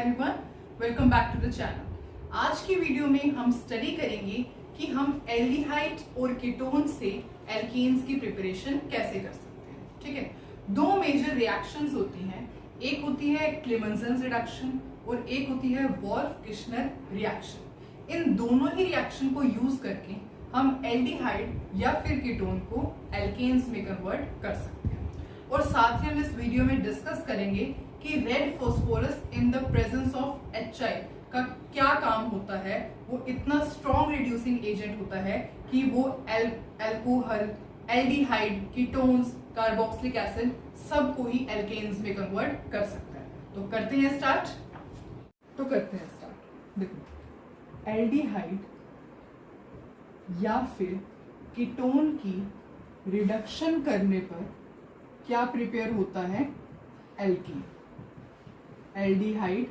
Everyone, welcome back to the channel. आज की video में हम स्टडी करेंगे कि हम एल्डिहाइड्स और कीटोन से एल्केन्स की प्रिपरेशन कैसे कर सकते हैं। ठीक है, दो मेजर रिएक्शंस होती हैं, एक होती है क्लेमेंसन रिडक्शन और एक होती है वोल्फ-किर्शनर रिएक्शन। इन दोनों ही रिएक्शन को यूज करके हम एल्डिहाइड या फिर कीटोन को एल्केन्स में कन्वर्ट कर सकते हैं। और साथ ही हम इस वीडियो में डिस्कस करेंगे कि red phosphorus in the presence of HI का क्या काम होता है। वो इतना स्ट्रॉन्ग रिड्यूसिंग एजेंट होता है कि वो alcohol, aldehyde, ketones, carboxylic acid सबको ही एल्केन्स में कन्वर्ट कर सकता है। तो करते हैं स्टार्ट। देखो, एल्डिहाइड या फिर कीटोन की रिडक्शन करने पर क्या प्रिपेयर होता है? एल्कीन। एल्डिहाइड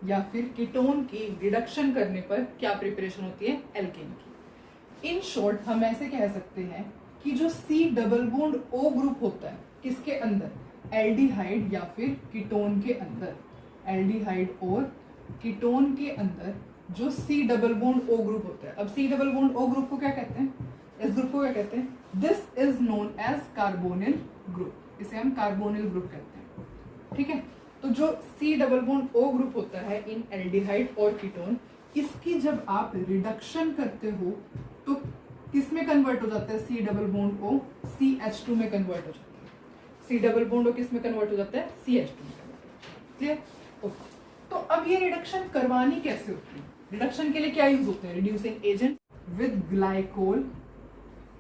या फिर कीटोन की रिडक्शन करने पर क्या प्रिपरेशन होती है? एल्केन की। इन शॉर्ट हम ऐसे कह सकते हैं कि जो C double bond O group होता है किसके अंदर? एल्डिहाइड या फिर कीटोन के अंदर। एल्डिहाइड और कीटोन के अंदर जो C double bond O group होता है। अब C double bond O group को क्या कहते हैं? इस ग्रुप को क्या कहते हैं? This is known as carbonyl group. इसे हम कार्बोनिल ग्रुप कहते हैं। ठीक है, तो जो C double bond O group होता है इन एल्डिहाइड और कीटोन, इसकी जब आप रिडक्शन करते हो तो किस में कन्वर्ट हो जाता है? C double bond O CH2 में कन्वर्ट हो जाता है। C डबल बॉन्ड O किस में कन्वर्ट हो जाता है? CH2 में कन्वर्ट हो जाता है। क्लियर? ओके, तो अब ये रिडक्शन करवानी कैसे होती है? रिडक्शन के लिए क्या यूज होते हैं? Reducing agent with glycol.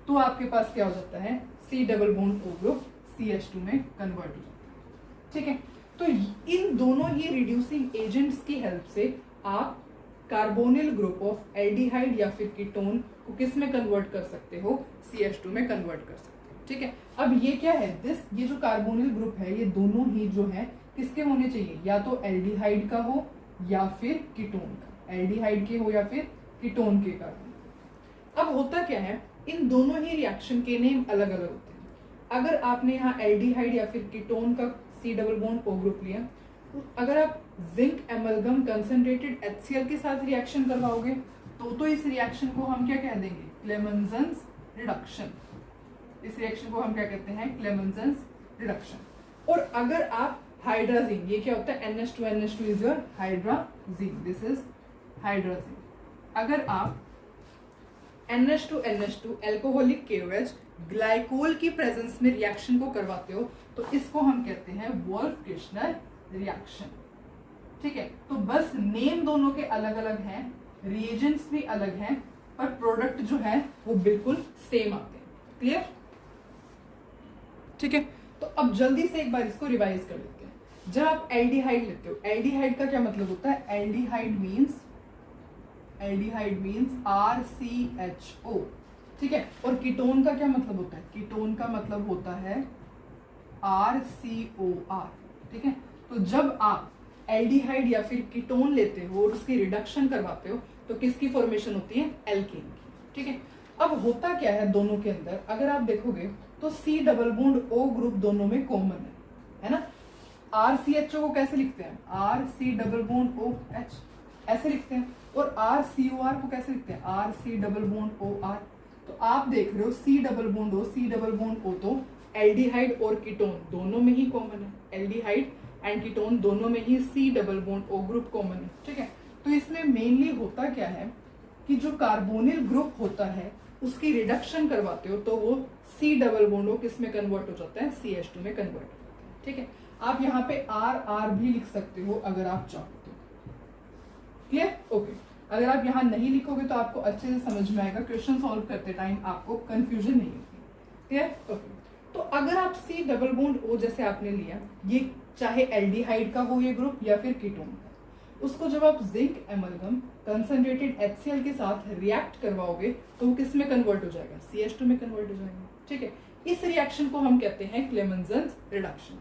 तो आपके पास क्या हो जाता है? C double bond O group CH2 में कन्वर्ट हो जाता है। ठीक है, तो इन दोनों ही रिड्यूसिंग एजेंट्स की हेल्प से आप कार्बोनिल ग्रुप ऑफ एल्डिहाइड या फिर कीटोन को किस में कन्वर्ट कर सकते हो? CH2 में कन्वर्ट कर सकते हो। ठीक है, अब ये क्या है? ये जो कार्बोनिल ग्रुप है, ये दोनों ही जो है किसके होने चाहिए? या तो एल्डिहाइड का हो या फिर कीटोन का। एल्डिहाइड के हो या फिर कीटोन के कार्बन। अब होता क्या है, इन दोनों ही रिएक्शन के नेम अलग अलग होते हैं। अगर आपने यहाँ एल्डिहाइड या फिर कीटोन का C double bond O group लिया, तो अगर आप जिंक एमलगम कंसंट्रेटेड HCl के साथ रिएक्शन करवाओगे तो इस रिएक्शन को हम क्या कह देंगे? Clemmensen reduction. इस रिएक्शन को हम क्या कहते हैं? Clemmensen reduction. और अगर आप हाइड्राजीन, ये क्या होता है? NH2 is your hydrazine. This is hydrazine. अगर आप NH2 एल्कोहलिक KOH ग्लाइकोल की प्रेजेंस में रिएक्शन को करवाते हो तो इसको हम कहते हैं वोल्फ-किर्शनर रिएक्शन। ठीक है, तो बस नेम दोनों के अलग अलग हैं, रिएजेंट्स भी अलग हैं, पर प्रोडक्ट जो है वो बिल्कुल सेम आते हैं। क्लियर? ठीक है, तो अब जल्दी से एक बार इसको रिवाइज कर लेते हैं। जब आप एल्डिहाइड लेते हो, एल्डिहाइड का क्या मतलब होता है? Aldehyde means RCHO। ठीक है, और कीटोन का क्या मतलब होता है? कीटोन का मतलब होता है RCOR। ठीक है, तो जब आप एल्डिहाइड या फिर कीटोन लेते हो और उसकी रिडक्शन करवाते हो तो किसकी फॉर्मेशन होती है? एल्केन की। ठीक है, अब होता क्या है दोनों के अंदर? अगर आप देखोगे तो C double bond O group दोनों में कॉमन है ना? RCHO को कैसे लिखते हैं? RC डबल बॉन्ड OH ऐसे लिखते हैं। और RCOR को कैसे लिखते हैं? RC double bond OR। तो आप देख रहे हो C डबल बॉन्ड O तो एल्डिहाइड और कीटोन दोनों में ही कॉमन है। एल्डिहाइड एंड कीटोन दोनों में ही C double bond O group common है। ठीक है, तो इसमें मेनली होता क्या है कि जो कार्बोनिल ग्रुप होता है उसकी रिडक्शन करवाते हो तो वो C डबल बॉन्ड O किस में कन्वर्ट हो जाता है? CH2 में कन्वर्ट हो जाता है। ठीक है, आप यहाँ पे RR भी लिख सकते हो अगर आप चाहो तो। क्लियर? ओके, अगर आप यहाँ नहीं लिखोगे तो आपको अच्छे से समझ में आएगा, क्वेश्चन सॉल्व करते टाइम आपको कंफ्यूजन नहीं होगी। क्लियर? ओके, तो अगर आप C डबल बॉन्ड O जैसे आपने लिया, ये चाहे एल्डिहाइड का हो ये ग्रुप या फिर कीटोन का, उसको जब आप जिंक एमलगम कंसंट्रेटेड HCl के साथ रिएक्ट करवाओगे तो वो किस में कन्वर्ट हो जाएगा? CH2 में कन्वर्ट हो जाएगा। ठीक है, इस रिएक्शन को हम कहते हैं क्लेमेंसन रिडक्शन।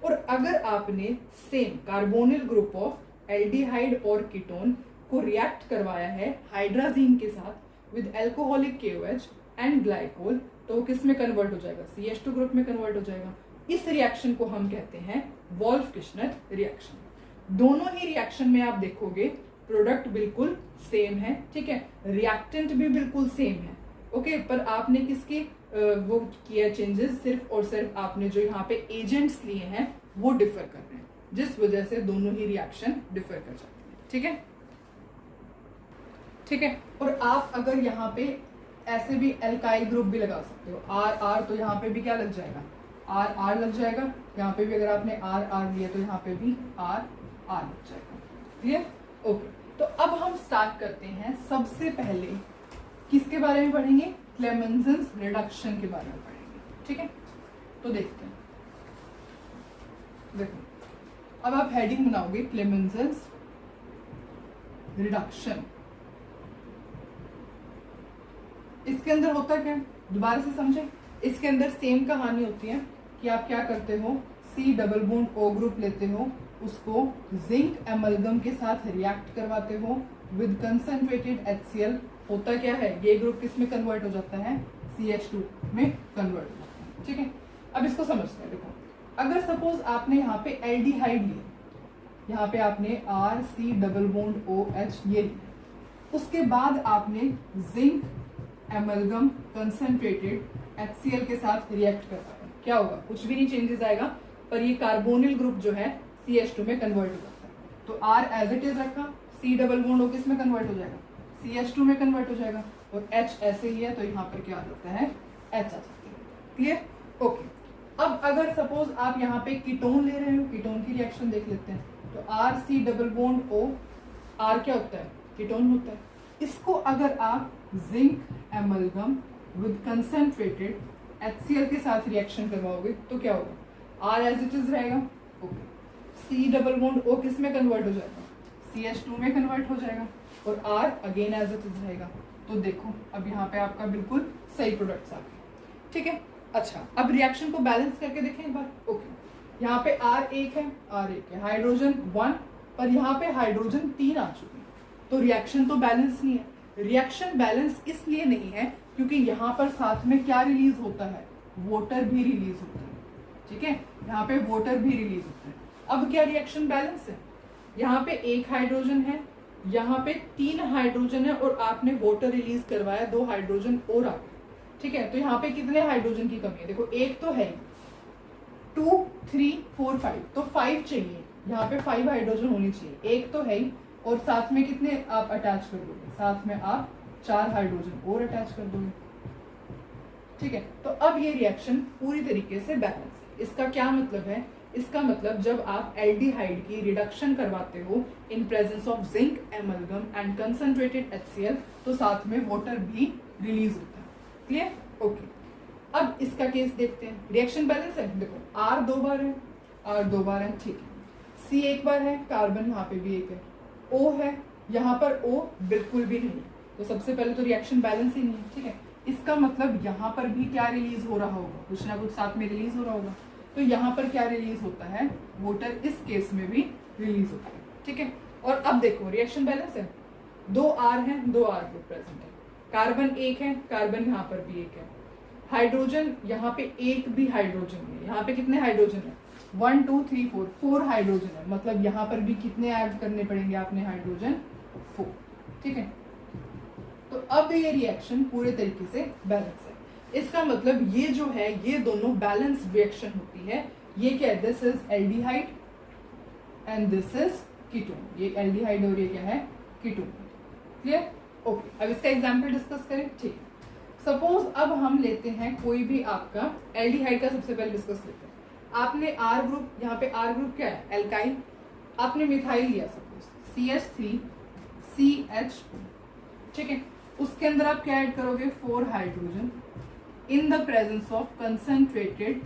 और अगर आपने same carbonyl group of aldehyde और कीटोन को रिएक्ट करवाया है हाइड्राजीन के साथ with alcoholic KOH and glycol तो वो किस में कन्वर्ट हो जाएगा? CH2 ग्रुप में कन्वर्ट हो जाएगा। इस रिएक्शन को हम कहते हैं वोल्फ-किर्शनर रिएक्शन। दोनों ही रिएक्शन में आप देखोगे प्रोडक्ट बिल्कुल सेम है, ठीक है, रिएक्टेंट भी बिल्कुल सेम है, ओके, पर आपने किसके वो किया चेंजेस, सिर्फ और सिर्फ आपने जो यहाँ पे एजेंट्स लिए हैं वो डिफर कर रहे हैं, जिस वजह से दोनों ही रिएक्शन डिफर कर जाते हैं, ठीक है, ठीक है। और आप अगर यहाँ पे ऐसे भी एल्काइल ग्रुप भी लगा सकते हो, आर आर, तो यहाँ पे भी क्या लग जाएगा, आर आर लग जाएगा, यहाँ पे भी अगर आपने आर आर लिया तो यहाँ पे भी आर आर लग जाएगा, क्लियर, ओके। तो अब हम स्टार्ट करते हैं, सबसे पहले किसके बारे में पढ़ेंगे, क्लेमेंसन्स रिडक्शन के बारे में पढ़ेंगे, ठीक है। तो देखते हैं, देखो अब आप हेडिंग बनाओगे क्लेमेंसन्स रिडक्शन। इसके अंदर होता क्या है, दोबारा से समझे, इसके अंदर सेम कहानी होती है कि आप क्या करते हो, C double bond O group लेते हो, उसको जिंक एमलगम के साथ रिएक्ट करवाते हो विद कंसंट्रेटेड HCl। होता क्या है, ये ग्रुप किस में कन्वर्ट हो जाता है, CH2 में कन्वर्ट हो जाता है, ठीक है। अब इसको समझते हैं, देखो अगर सपोज आपने यहाँ पे एल्डिहाइड लिया, यहाँ पे आपने RC डबल बॉन्ड OH ये लिया, उसके बाद आपने जिंक एमलगम कंसंट्रेटेड HCl के साथ रिएक्ट करवाया, क्या होगा, कुछ भी नहीं चेंजेस आएगा, पर ये कार्बोनिल ग्रुप जो है CH2 में कन्वर्ट हो जाता है। तो R एज इट इज रखा, C डबल बॉन्ड O किस में कन्वर्ट हो जाएगा, CH2 में कन्वर्ट हो जाएगा, और H ऐसे ही है तो यहाँ पर क्या आ जाता है, H आ जाती है, क्लियर, ओके। अब अगर सपोज आप यहाँ पे कीटोन ले रहे हो, कीटोन की रिएक्शन देख लेते हैं, तो RC double bond O, R क्या होता है, कीटोन होता है, इसको अगर आप zinc amalgam with concentrated HCl के साथ रिएक्शन करवाओगे तो क्या होगा, R एज इट इज रहेगा, okay, C double bond O किस में कन्वर्ट हो जाएगा, CH2 में कन्वर्ट हो जाएगा, और R again as it is रहेगा। तो देखो अब यहाँ पे आपका बिल्कुल सही प्रोडक्ट्स आ गए, ठीक है। अच्छा, अब रिएक्शन को बैलेंस करके देखें एक बार, ओके, यहाँ पे R एक है, R एक है, हाइड्रोजन 1, पर यहाँ पे हाइड्रोजन 3 आ चुके हैं, तो रिएक्शन तो बैलेंस नहीं है। रिएक्शन बैलेंस इसलिए नहीं है क्योंकि यहाँ पर साथ में क्या रिलीज होता है, वाटर भी रिलीज होता है, ठीक है, यहाँ पे वाटर भी रिलीज होता है। अब क्या रिएक्शन बैलेंस है, यहाँ पे एक हाइड्रोजन है, यहाँ पे 3 हाइड्रोजन है, और आपने वाटर रिलीज करवाया, 2 हाइड्रोजन और आ गए, ठीक है। तो यहाँ पे कितने हाइड्रोजन की कमी है, देखो एक तो है 2 3 4 5, तो 5 चाहिए, यहाँ पे 5 हाइड्रोजन होनी चाहिए, एक तो है ही, और साथ में कितने आप अटैच कर दोगे, साथ में आप 4 हाइड्रोजन और अटैच कर दोगे, ठीक है। तो अब ये रिएक्शन पूरी तरीके से बैलेंस है। इसका क्या मतलब है, इसका मतलब जब आप एल्डिहाइड की रिडक्शन करवाते हो in presence of zinc amalgam and concentrated HCl, तो साथ में वाटर भी रिलीज होता है, क्लियर, ओके। अब इसका केस देखते हैं, रिएक्शन बैलेंस है, देखो R 2 बार है, R 2 बार है, ठीक है, C एक बार है, कार्बन यहाँ पे भी एक है, O है, यहाँ पर O बिल्कुल भी नहीं है, तो सबसे पहले तो रिएक्शन बैलेंस ही नहीं है, ठीक है। इसका मतलब यहाँ पर भी क्या रिलीज हो रहा होगा, कुछ ना कुछ साथ में रिलीज हो रहा होगा, तो यहाँ पर क्या रिलीज होता है, वाटर इस केस में भी रिलीज होता है, ठीक है। और अब देखो रिएक्शन बैलेंस है, 2 R है, 2 R ग्रुप प्रेजेंट है, कार्बन एक है, कार्बन यहाँ पर भी एक है, हाइड्रोजन यहाँ पे एक भी हाइड्रोजन है, यहाँ पे कितने हाइड्रोजन है, 1 2 3 4, 4 हाइड्रोजन है, मतलब यहाँ पर भी कितने ऐड करने पड़ेंगे आपने, हाइड्रोजन 4, ठीक है। तो अब ये रिएक्शन पूरे तरीके से बैलेंस है, इसका मतलब ये जो है, ये दोनों बैलेंस रिएक्शन होती है। ये क्या है, this is aldehyde and this is ketone, ये एल्डिहाइड और ये क्या है, कीटोन, क्लियर, ओके। अब इसका एग्जांपल डिस्कस करें, ठीक है। सपोज अब हम लेते हैं कोई भी आपका एल्डिहाइड का, सबसे पहले डिस्कस लेते हैं। आपने R ग्रुप, यहाँ पे R ग्रुप क्या है, एल्काइल, आपने मिथाइल लिया सपोज CH3 CH2, ठीक है, उसके अंदर आप क्या ऐड करोगे, 4 hydrogen in the presence of concentrated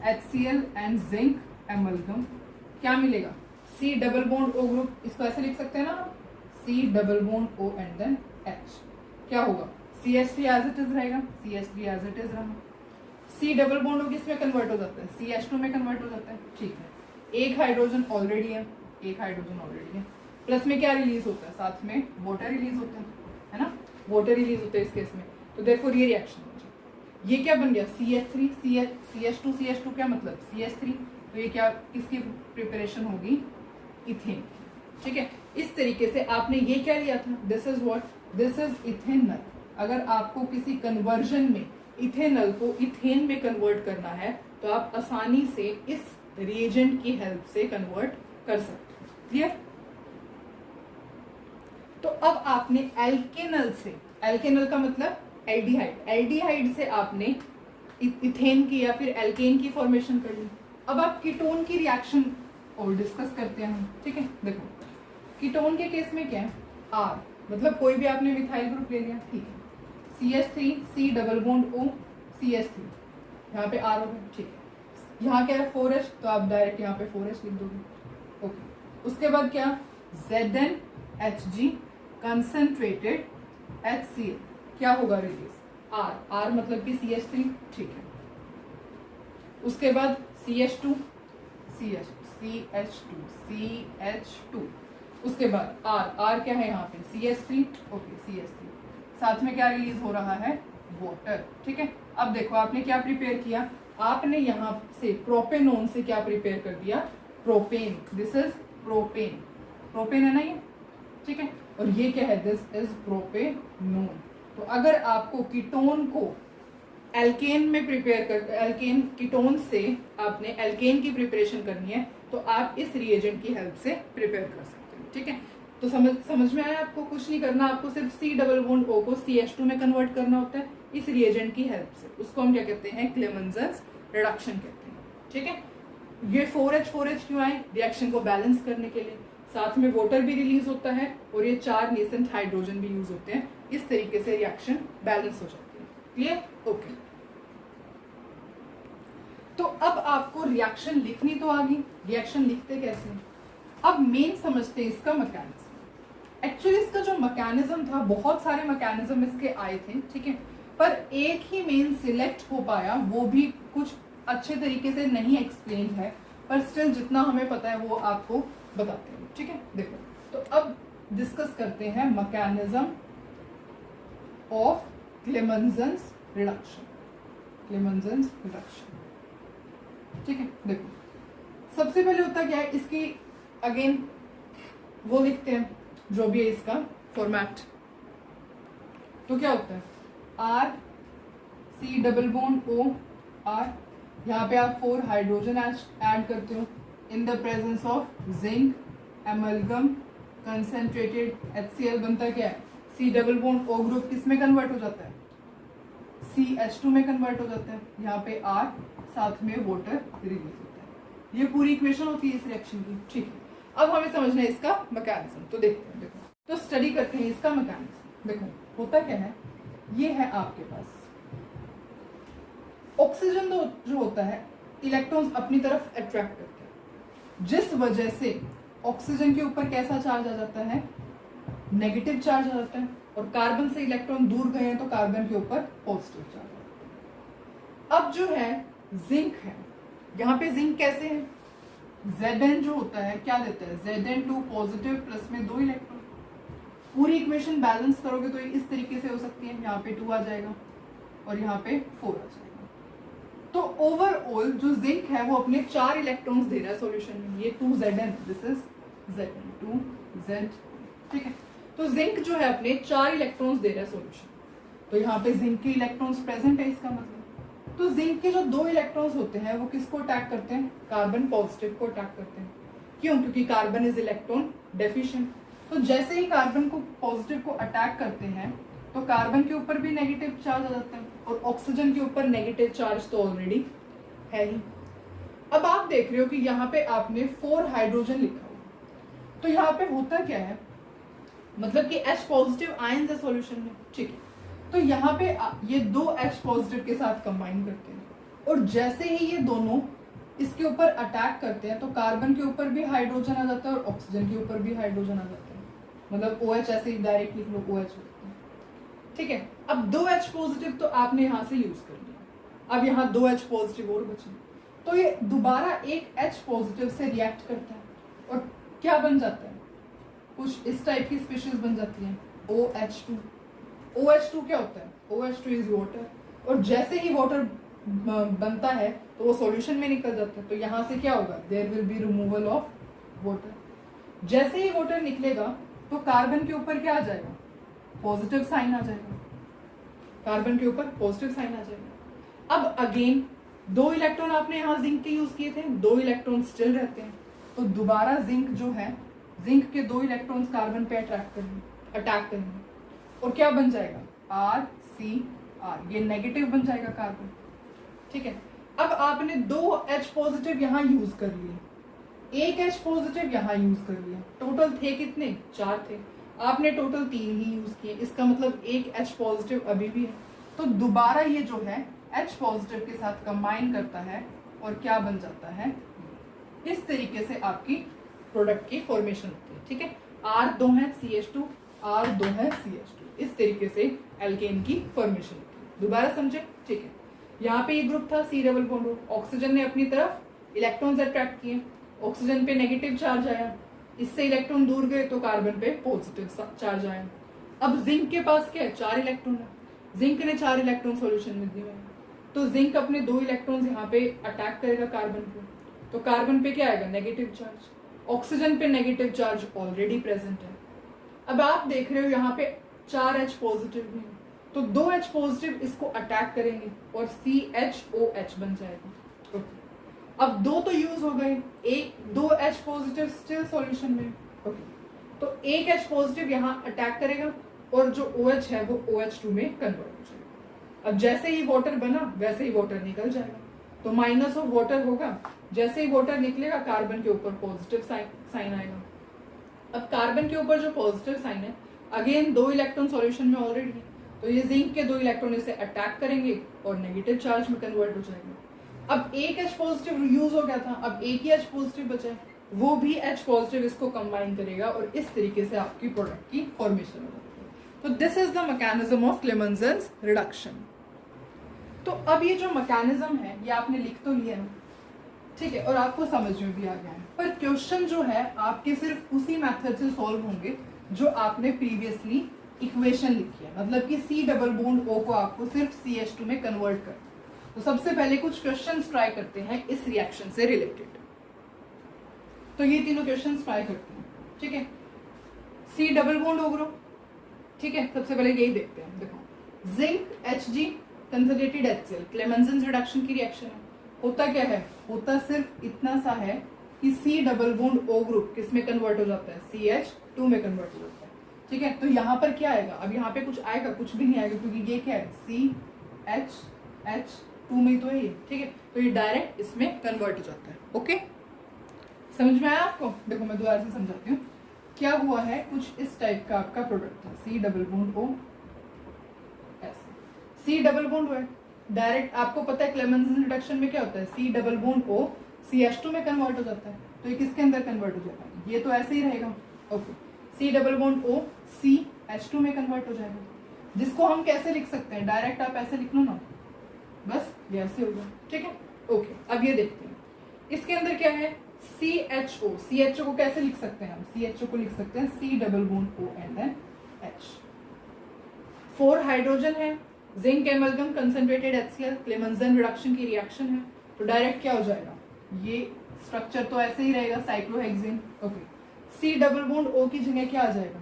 HCl and zinc amalgam, क्या मिलेगा, C double bond O group, इसको ऐसे लिख सकते हैं ना, C double bond O and then H, क्या होगा, CH3 एज इट इज रहेगा, CH3 एज इट इज रहा, C डबल बॉन्ड O किस में कन्वर्ट हो जाता है, CH2 में कन्वर्ट हो जाता है, ठीक है। एक हाइड्रोजन ऑलरेडी है, एक हाइड्रोजन ऑलरेडी है, प्लस में क्या रिलीज होता है, साथ में वाटर रिलीज होता है ना, वाटर रिलीज होता है इस केस में, तो देयरफॉर ये रिएक्शन हो जाए। ये क्या बन गया, CH3 CH2 CH2 क्या मतलब CH3, तो ये क्या, किसकी प्रिपरेशन होगी, इथेन। ठीक है, इस तरीके से आपने ये क्या लिया था, this is what, this is ethanal. अगर आपको किसी कन्वर्जन में इथेनल को इथेन में कन्वर्ट करना है तो आप आसानी से इस रिएजेंट की हेल्प से कन्वर्ट कर सकते हैं। क्लियर? तो अब आपने एल्केनल से, एल्केनल का मतलब एल्डिहाइड, एल्डिहाइड से आपने इथेन की या फिर एल्केन की फॉर्मेशन कर ली। अब आप कीटोन की रिएक्शन और डिस्कस करते हैं हम। ठीक है, देखो कीटोन के केस में क्या है, आर मतलब कोई भी आपने मिथाइल ग्रुप ले लिया, ठीक है, CH3 C double bond O CH3, यहाँ पे आर होगा, ठीक है। यहाँ क्या है 4H, तो आप डायरेक्ट यहाँ पे 4H लिख दोगे। ओके, उसके बाद क्या, ZnHg कंसंट्रेटेड HCl, क्या होगा रिलीज, R, R मतलब कि CH3, ठीक है। उसके बाद CH2 CH2, उसके बाद R क्या है यहाँ पे CH3, ओके CH3, साथ में क्या रिलीज हो रहा है, वाटर। ठीक है, अब देखो आपने क्या प्रिपेयर किया, आपने यहाँ से प्रोपेनोन से क्या प्रिपेयर कर दिया, propane, this is propane, propane है ना ये, ठीक है, और ये क्या है, दिस इज प्रोपेनोन। तो अगर आपको कीटोन को एल्केन में प्रिपेयर कर, एल्केन कीटोन से आपने एल्केन की प्रिपरेशन करनी है तो आप इस रिएजेंट की हेल्प से प्रिपेयर कर सकते हैं। ठीक है, तो समझ में आया? आपको कुछ नहीं करना, आपको सिर्फ C डबल बॉन्ड O को CH2 में कन्वर्ट करना होता है इस रिएजेंट की हेल्प से। उसको हम क्या कहते हैं, क्लेमेंसन्स रिडक्शन कहते हैं। ठीक है, ये 4H क्यों आए, रिएक्शन को बैलेंस करने के लिए, साथ में वाटर भी रिलीज होता है और ये 4 नेसेंट हाइड्रोजन भी यूज होते हैं, इस तरीके से रिएक्शन बैलेंस हो जाती है। क्लियर? ओके, तो अब आपको रिएक्शन लिखनी तो आ गई, रिएक्शन लिखते कैसे, अब मेन समझते हैं इसका मैकेनिज्म। एक्चुअली इसका जो मैकेनिज्म था, बहुत सारे मैकेनिज्म इसके आए थे, ठीक है, पर एक ही मेन सिलेक्ट हो पाया, वो भी कुछ अच्छे तरीके से नहीं एक्सप्लेन है, पर स्टिल जितना हमें पता है वो आपको बताते हैं। ठीक है, देखो तो अब डिस्कस करते हैं mechanism of Clemmensen's reduction, क्लेमेंसन्स reduction. ठीक है, देखो सबसे पहले होता क्या है, इसकी अगेन वो लिखते हैं जो भी है इसका फॉर्मेट। तो क्या होता है, R C double bond O R, यहाँ पे आप 4 हाइड्रोजन ऐड करते हो इन the presence of zinc, amalgam, concentrated HCl बनता क्या है, C double bond O group किस में कन्वर्ट हो जाता है, CH2 में कन्वर्ट हो जाता है, यहाँ पे R, साथ में वाटर रिलीज होता है। ये पूरी इक्वेशन होती है इस रिएक्शन की। ठीक है, अब हमें समझना है इसका मैकेनिज्म, तो देखते हैं, देखो तो स्टडी करते हैं इसका मैकेनिज्म। देखो होता क्या है, ये है आपके पास ऑक्सीजन जो होता है इलेक्ट्रॉन्स अपनी तरफ अट्रैक्ट करते हैं, जिस वजह से ऑक्सीजन के ऊपर कैसा चार्ज आ जाता है, नेगेटिव चार्ज आ जाता है, और कार्बन से इलेक्ट्रॉन दूर गए हैं तो कार्बन के ऊपर पॉजिटिव चार्ज आ जाता है। अब जो है जिंक है, यहाँ पे जिंक कैसे है, Zn जो होता है क्या देता है, Zn2 पॉजिटिव प्लस में 2 इलेक्ट्रॉन। पूरी इक्वेशन बैलेंस करोगे तो इस तरीके से हो सकती है, यहाँ पे 2 आ जाएगा और यहाँ पे 4 आ जाएगा। तो ओवरऑल जो जिंक है वो अपने 4 इलेक्ट्रॉन्स दे रहा है सॉल्यूशन में, ये 2Zn, this is Zn, 2Z। ठीक है, तो जिंक जो है अपने 4 इलेक्ट्रॉन्स दे रहा है सॉल्यूशन, तो यहाँ पे जिंक के इलेक्ट्रॉन्स प्रेजेंट है, इसका मतलब तो जिंक के जो 2 इलेक्ट्रॉन्स होते हैं वो किसको अटैक करते हैं, कार्बन पॉजिटिव को अटैक करते हैं। क्यों? क्योंकि कार्बन इज इलेक्ट्रॉन डेफिशिएंट। तो जैसे ही कार्बन को पॉजिटिव को अटैक करते हैं तो कार्बन के ऊपर भी नेगेटिव चार्ज आ जाता है, और ऑक्सीजन के ऊपर नेगेटिव चार्ज तो ऑलरेडी है ही। अब आप देख रहे हो कि यहाँ पे आपने 4 हाइड्रोजन लिखा हुआ, तो यहाँ पे होता क्या है, मतलब कि H पॉजिटिव आयंस है सॉल्यूशन में। ठीक है, तो यहाँ पे ये 2 H पॉजिटिव के साथ कंबाइन करते हैं, और जैसे ही ये दोनों इसके ऊपर अटैक करते हैं तो कार्बन के ऊपर भी हाइड्रोजन आ जाता है और ऑक्सीजन के ऊपर भी हाइड्रोजन आ जाता है, मतलब OH ऐसे ही डायरेक्ट लिख लो, OH होता है। ठीक है, अब 2 H पॉजिटिव तो आपने यहाँ से यूज कर लिया, अब यहाँ 2 H पॉजिटिव और बचे, तो ये दोबारा एक H पॉजिटिव से रिएक्ट करता है और क्या बन जाता है, कुछ इस टाइप की स्पीशीज बन जाती है, OH2। OH2 क्या होता है, OH2 इज वाटर, और जैसे ही वाटर बनता है तो वो सॉल्यूशन में निकल जाता है, तो यहाँ से क्या होगा, there will be removal of water. जैसे ही वाटर निकलेगा तो कार्बन के ऊपर क्या आ जाएगा, पॉजिटिव साइन आ जाएगा, कार्बन के ऊपर पॉजिटिव साइन आ जाएगा। अब अगेन 2 इलेक्ट्रॉन आपने यहाँ जिंक के यूज किए थे, 2 इलेक्ट्रॉन स्टिल रहते हैं, तो दोबारा जिंक जो है, जिंक के 2 इलेक्ट्रॉन कार्बन पे अटैक करेंगे और क्या बन जाएगा, RCr, ये नेगेटिव बन जाएगा कार्बन। ठीक है, अब आपने 2 H पॉजिटिव यहाँ यूज कर लिए, 1 H पॉजिटिव यहाँ यूज कर लिया, टोटल थे कितने, 4 थे, आपने टोटल 3 ही यूज किए, इसका मतलब 1 H पॉजिटिव अभी भी है। तो दोबारा ये जो है H पॉजिटिव के साथ कंबाइन करता है और क्या बन जाता है, इस तरीके से आपकी प्रोडक्ट की फॉर्मेशन होती है। ठीक है, R2 है CH2, R2 है CH2, इस तरीके से एल्केन की फॉर्मेशन होती है। दोबारा समझे, ठीक है। यहाँ पे ये ग्रुप था C डबल बॉन्ड, ऑक्सीजन ने अपनी तरफ इलेक्ट्रॉन्स अट्रैक्ट किए, ऑक्सीजन पे नेगेटिव चार्ज आया, इससे इलेक्ट्रॉन दूर गए तो कार्बन पे पॉजिटिव चार्ज आया। अब जिंक के पास क्या है, 4 इलेक्ट्रॉन है, जिंक ने 4 इलेक्ट्रॉन सॉल्यूशन में दिए हैं, तो जिंक अपने 2 इलेक्ट्रॉन्स यहाँ पे अटैक करेगा कार्बन पे, तो कार्बन पे क्या आएगा, नेगेटिव चार्ज, ऑक्सीजन पे नेगेटिव चार्ज ऑलरेडी प्रेजेंट है। अब आप देख रहे हो यहाँ पे 4 H पॉजिटिव भी है, तो 2 H पॉजिटिव इसको अटैक करेंगे और CHOH बन जाएगा। ओके, अब 2 तो यूज हो गए, 2 H पॉजिटिव स्टिल सॉल्यूशन में। ओके, तो 1 H पॉजिटिव यहाँ अटैक करेगा और जो OH है वो OH2 में कन्वर्ट हो जाएगा। अब जैसे ही वाटर बना वैसे ही वाटर निकल जाएगा, तो माइनस ऑफ वाटर होगा, जैसे ही वाटर निकलेगा कार्बन के ऊपर पॉजिटिव साइन आएगा। अब कार्बन के ऊपर जो पॉजिटिव साइन है, अगेन 2 इलेक्ट्रॉन सॉल्यूशन में ऑलरेडी है, तो ये जिंक के 2 इलेक्ट्रॉन इसे अटैक करेंगे और नेगेटिव चार्ज में कन्वर्ट हो जाएगा। अब 1 H पॉजिटिव यूज हो गया था, अब 1 ही H पॉजिटिव बचा है, वो भी H पॉजिटिव इसको कंबाइन करेगा और इस तरीके से आपकी प्रोडक्ट की फॉर्मेशन हो जाती है। तो this is the mechanism of Clemmensen's reduction. तो अब ये जो मैकेनिज्म है ये आपने लिख तो लिया है, ठीक है, और आपको समझ में भी आ गया है, पर क्वेश्चन जो है आपके सिर्फ उसी मेथड से सॉल्व होंगे जो आपने प्रीवियसली इक्वेशन लिखी है, मतलब कि C डबल बॉन्ड O को आपको सिर्फ CH2 में कन्वर्ट कर। तो सबसे पहले कुछ क्वेश्चंस ट्राई करते हैं इस रिएक्शन से रिलेटेड। तो ये तीनों क्वेश्चंस ट्राई करते हैं, ठीक है। C double bond O group, ठीक है, सबसे पहले यही देखते हैं। देखो, zinc Hg concentrated HCl, Clemmensen's reduction की रिएक्शन है। होता क्या है, होता सिर्फ इतना सा है कि C double bond O group किस में कन्वर्ट हो जाता है, CH2 में कन्वर्ट हो जाता है, ठीक है। तो यहाँ पर क्या आएगा, अब यहाँ पे कुछ आएगा, कुछ भी नहीं आएगा, क्योंकि ये क्या है, CH2 में तो है ये, ठीक है। तो ये डायरेक्ट इसमें कन्वर्ट हो जाता है। ओके, समझ में आया आपको? देखो मैं दोबारा से समझाती हूँ। क्या हुआ है, कुछ इस टाइप का आपका प्रोडक्ट था, C डबल बॉन्ड O, ऐसे C डबल बॉन्ड O है, डायरेक्ट आपको पता है क्लेमेंसन रिडक्शन में क्या होता है, C double bond O CH2 में कन्वर्ट हो जाता है, तो ये किसके अंदर कन्वर्ट हो जाएगा, ये तो ऐसे ही रहेगा। Okay, C double bond O CH2 में कन्वर्ट हो जाएगा, जिसको हम कैसे लिख सकते हैं, डायरेक्ट आप ऐसे लिख लो ना, बस ये ऐसे होगा, ठीक है। ओके, अब ये देखते हैं इसके अंदर क्या है, CHO, CHO को कैसे लिख सकते हैं हम, CHO को लिख सकते हैं C double bond O and then H। 4 hydrogen है, zinc amalgam concentrated HCl, Clemmensen reduction की रिएक्शन है, तो डायरेक्ट क्या हो जाएगा, ये स्ट्रक्चर तो ऐसे ही रहेगा, cyclohexane. Okay, C double bond O की जगह क्या आ जाएगा,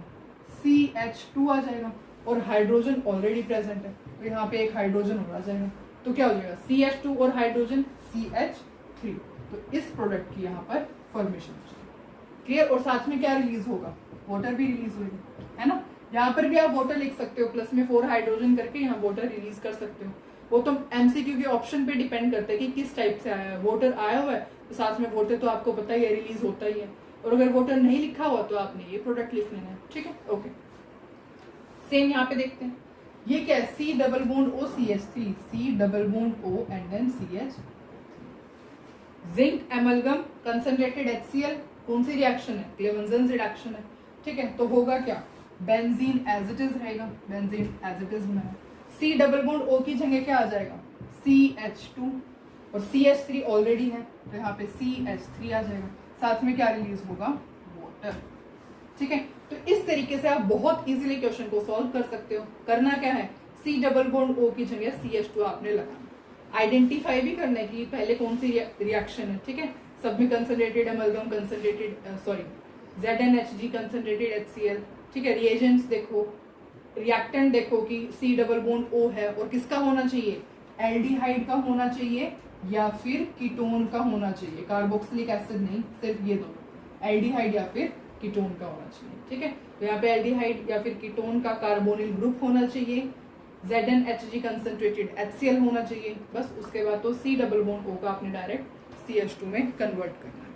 CH2 आ जाएगा, और हाइड्रोजन ऑलरेडी प्रेजेंट है, तो यहाँ पे एक हाइड्रोजन और आ जाएगा, तो क्या हो जाएगा, CH2 और हाइड्रोजन CH3। तो इस प्रोडक्ट की यहाँ पर फॉर्मेशन हो जाएगी। क्लियर? और साथ में क्या रिलीज होगा, वाटर भी रिलीज होगी, है ना। यहाँ पर भी आप वाटर लिख सकते हो, प्लस में 4 हाइड्रोजन करके यहाँ वाटर रिलीज कर सकते हो। वो तो MCQ के ऑप्शन पे डिपेंड करता है कि किस टाइप से आया है। वाटर आया हुआ है तो साथ में वाटर तो आपको पता ही है रिलीज होता ही है, और अगर वाटर नहीं लिखा हुआ तो आपने ये प्रोडक्ट लिख लेना है, ठीक है। ओके, सेम यहाँ पे देखते हैं, ये क्या है, C double bond O CH3, C double bond O and then CH। Zinc amalgam concentrated HCl, कौन सी रिएक्शन है, क्लेमेंसन रिडक्शन है, ठीक है। तो होगा क्या, बेंजीन एज इट इज रहेगा, बेंजीन एज इट इज बनाया। C डबल बॉन्ड O की जगह क्या आ जाएगा, CH2, और CH3 ऑलरेडी है, तो यहाँ पे CH3 आ जाएगा, साथ में क्या रिलीज होगा, वाटर, ठीक है। तो इस तरीके से आप बहुत इजीली क्वेश्चन को सॉल्व कर सकते हो। करना क्या है, C डबल बॉन्ड O की जगह CH2 आपने लगाना, आइडेंटिफाई भी करना है कि पहले कौन सी रिएक्शन है, ठीक है। सब में concentrated amalgam concentrated ZnHg concentrated HCl, ठीक है। रिएजेंट्स देखो, रिएक्टेंट देखो कि C डबल बॉन्ड O है और किसका होना चाहिए, एल्डिहाइड का होना चाहिए या फिर कीटोन का होना चाहिए, कार्बोक्सिलिक एसिड नहीं, सिर्फ ये दोनों, एल्डिहाइड या फिर कीटोन का होना चाहिए, ठीक है। तो यहाँ पे एल्डिहाइड या फिर कीटोन का कार्बोनिल ग्रुप होना चाहिए, ZnHg कंसंट्रेटेड HCl होना चाहिए, बस। उसके बाद तो C डबल बॉन्ड O का आपने डायरेक्ट CH2 में कन्वर्ट करना है।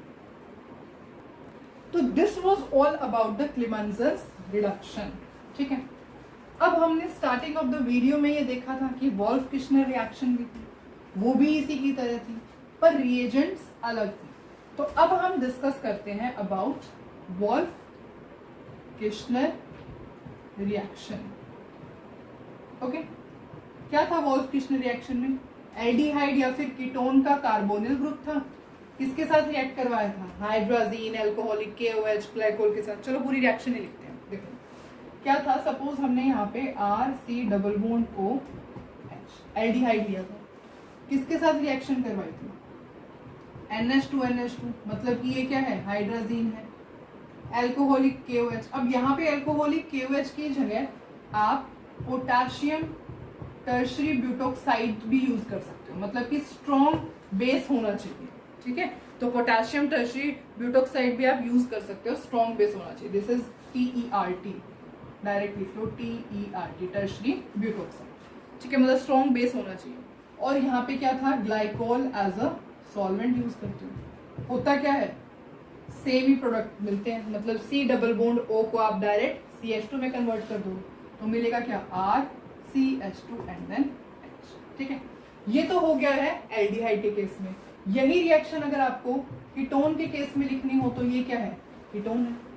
तो this was all about the Clemmensen's reduction, ठीक है। अब हमने स्टार्टिंग ऑफ द वीडियो में ये देखा था कि वॉल्फ किश्नर रिएक्शन भी थी, वो भी इसी की तरह थी, पर रिएजेंट्स अलग थे। तो अब हम डिस्कस करते हैं about Wolff Kishner reaction. Okay, क्या था वॉल्फ किश्नर रिएक्शन में, एल्डिहाइड या फिर कीटोन का कार्बोनिल ग्रुप था, किसके साथ रिएक्ट करवाया था, हाइड्राजीन, एल्कोहलिक, KOH, ग्लाइकोल के साथ। चलो पूरी रिएक्शन ही लिखते हैं। देखो क्या था, सपोज हमने यहाँ पे RC double bond OH aldehyde लिया था, किसके साथ रिएक्शन करवाई थी, NH2NH2, मतलब कि ये क्या है, हाइड्राजीन है, एल्कोहलिक KOH। अब यहाँ पे एल्कोहलिक KOH की जगह आप पोटाशियम टर्शरी ब्यूटोक्साइड भी यूज कर सकते हो, मतलब कि स्ट्रॉन्ग बेस होना चाहिए, ठीक है। तो पोटाशियम टर्शरी ब्यूटोक्साइड भी आप यूज कर सकते हो, स्ट्रॉन्ग बेस होना चाहिए। दिस इज TERT, डायरेक्ट लिख लो TERT, टर्शरी ब्यूटोक्साइड, ठीक है, मतलब स्ट्रॉन्ग बेस होना चाहिए। और यहाँ पे क्या था, glycol as a solvent use करते हो। होता क्या है, सेम ही प्रोडक्ट मिलते हैं, मतलब C डबल बॉन्ड O को आप डायरेक्ट CH2 में कन्वर्ट कर दो तो मिलेगा क्या, RCH2 एंड देन H, ठीक है। ये तो हो गया है एल्डिहाइड के केस में। यही रिएक्शन अगर आपको कीटोन के केस में लिखनी हो तो ये क्या है, कीटोन है।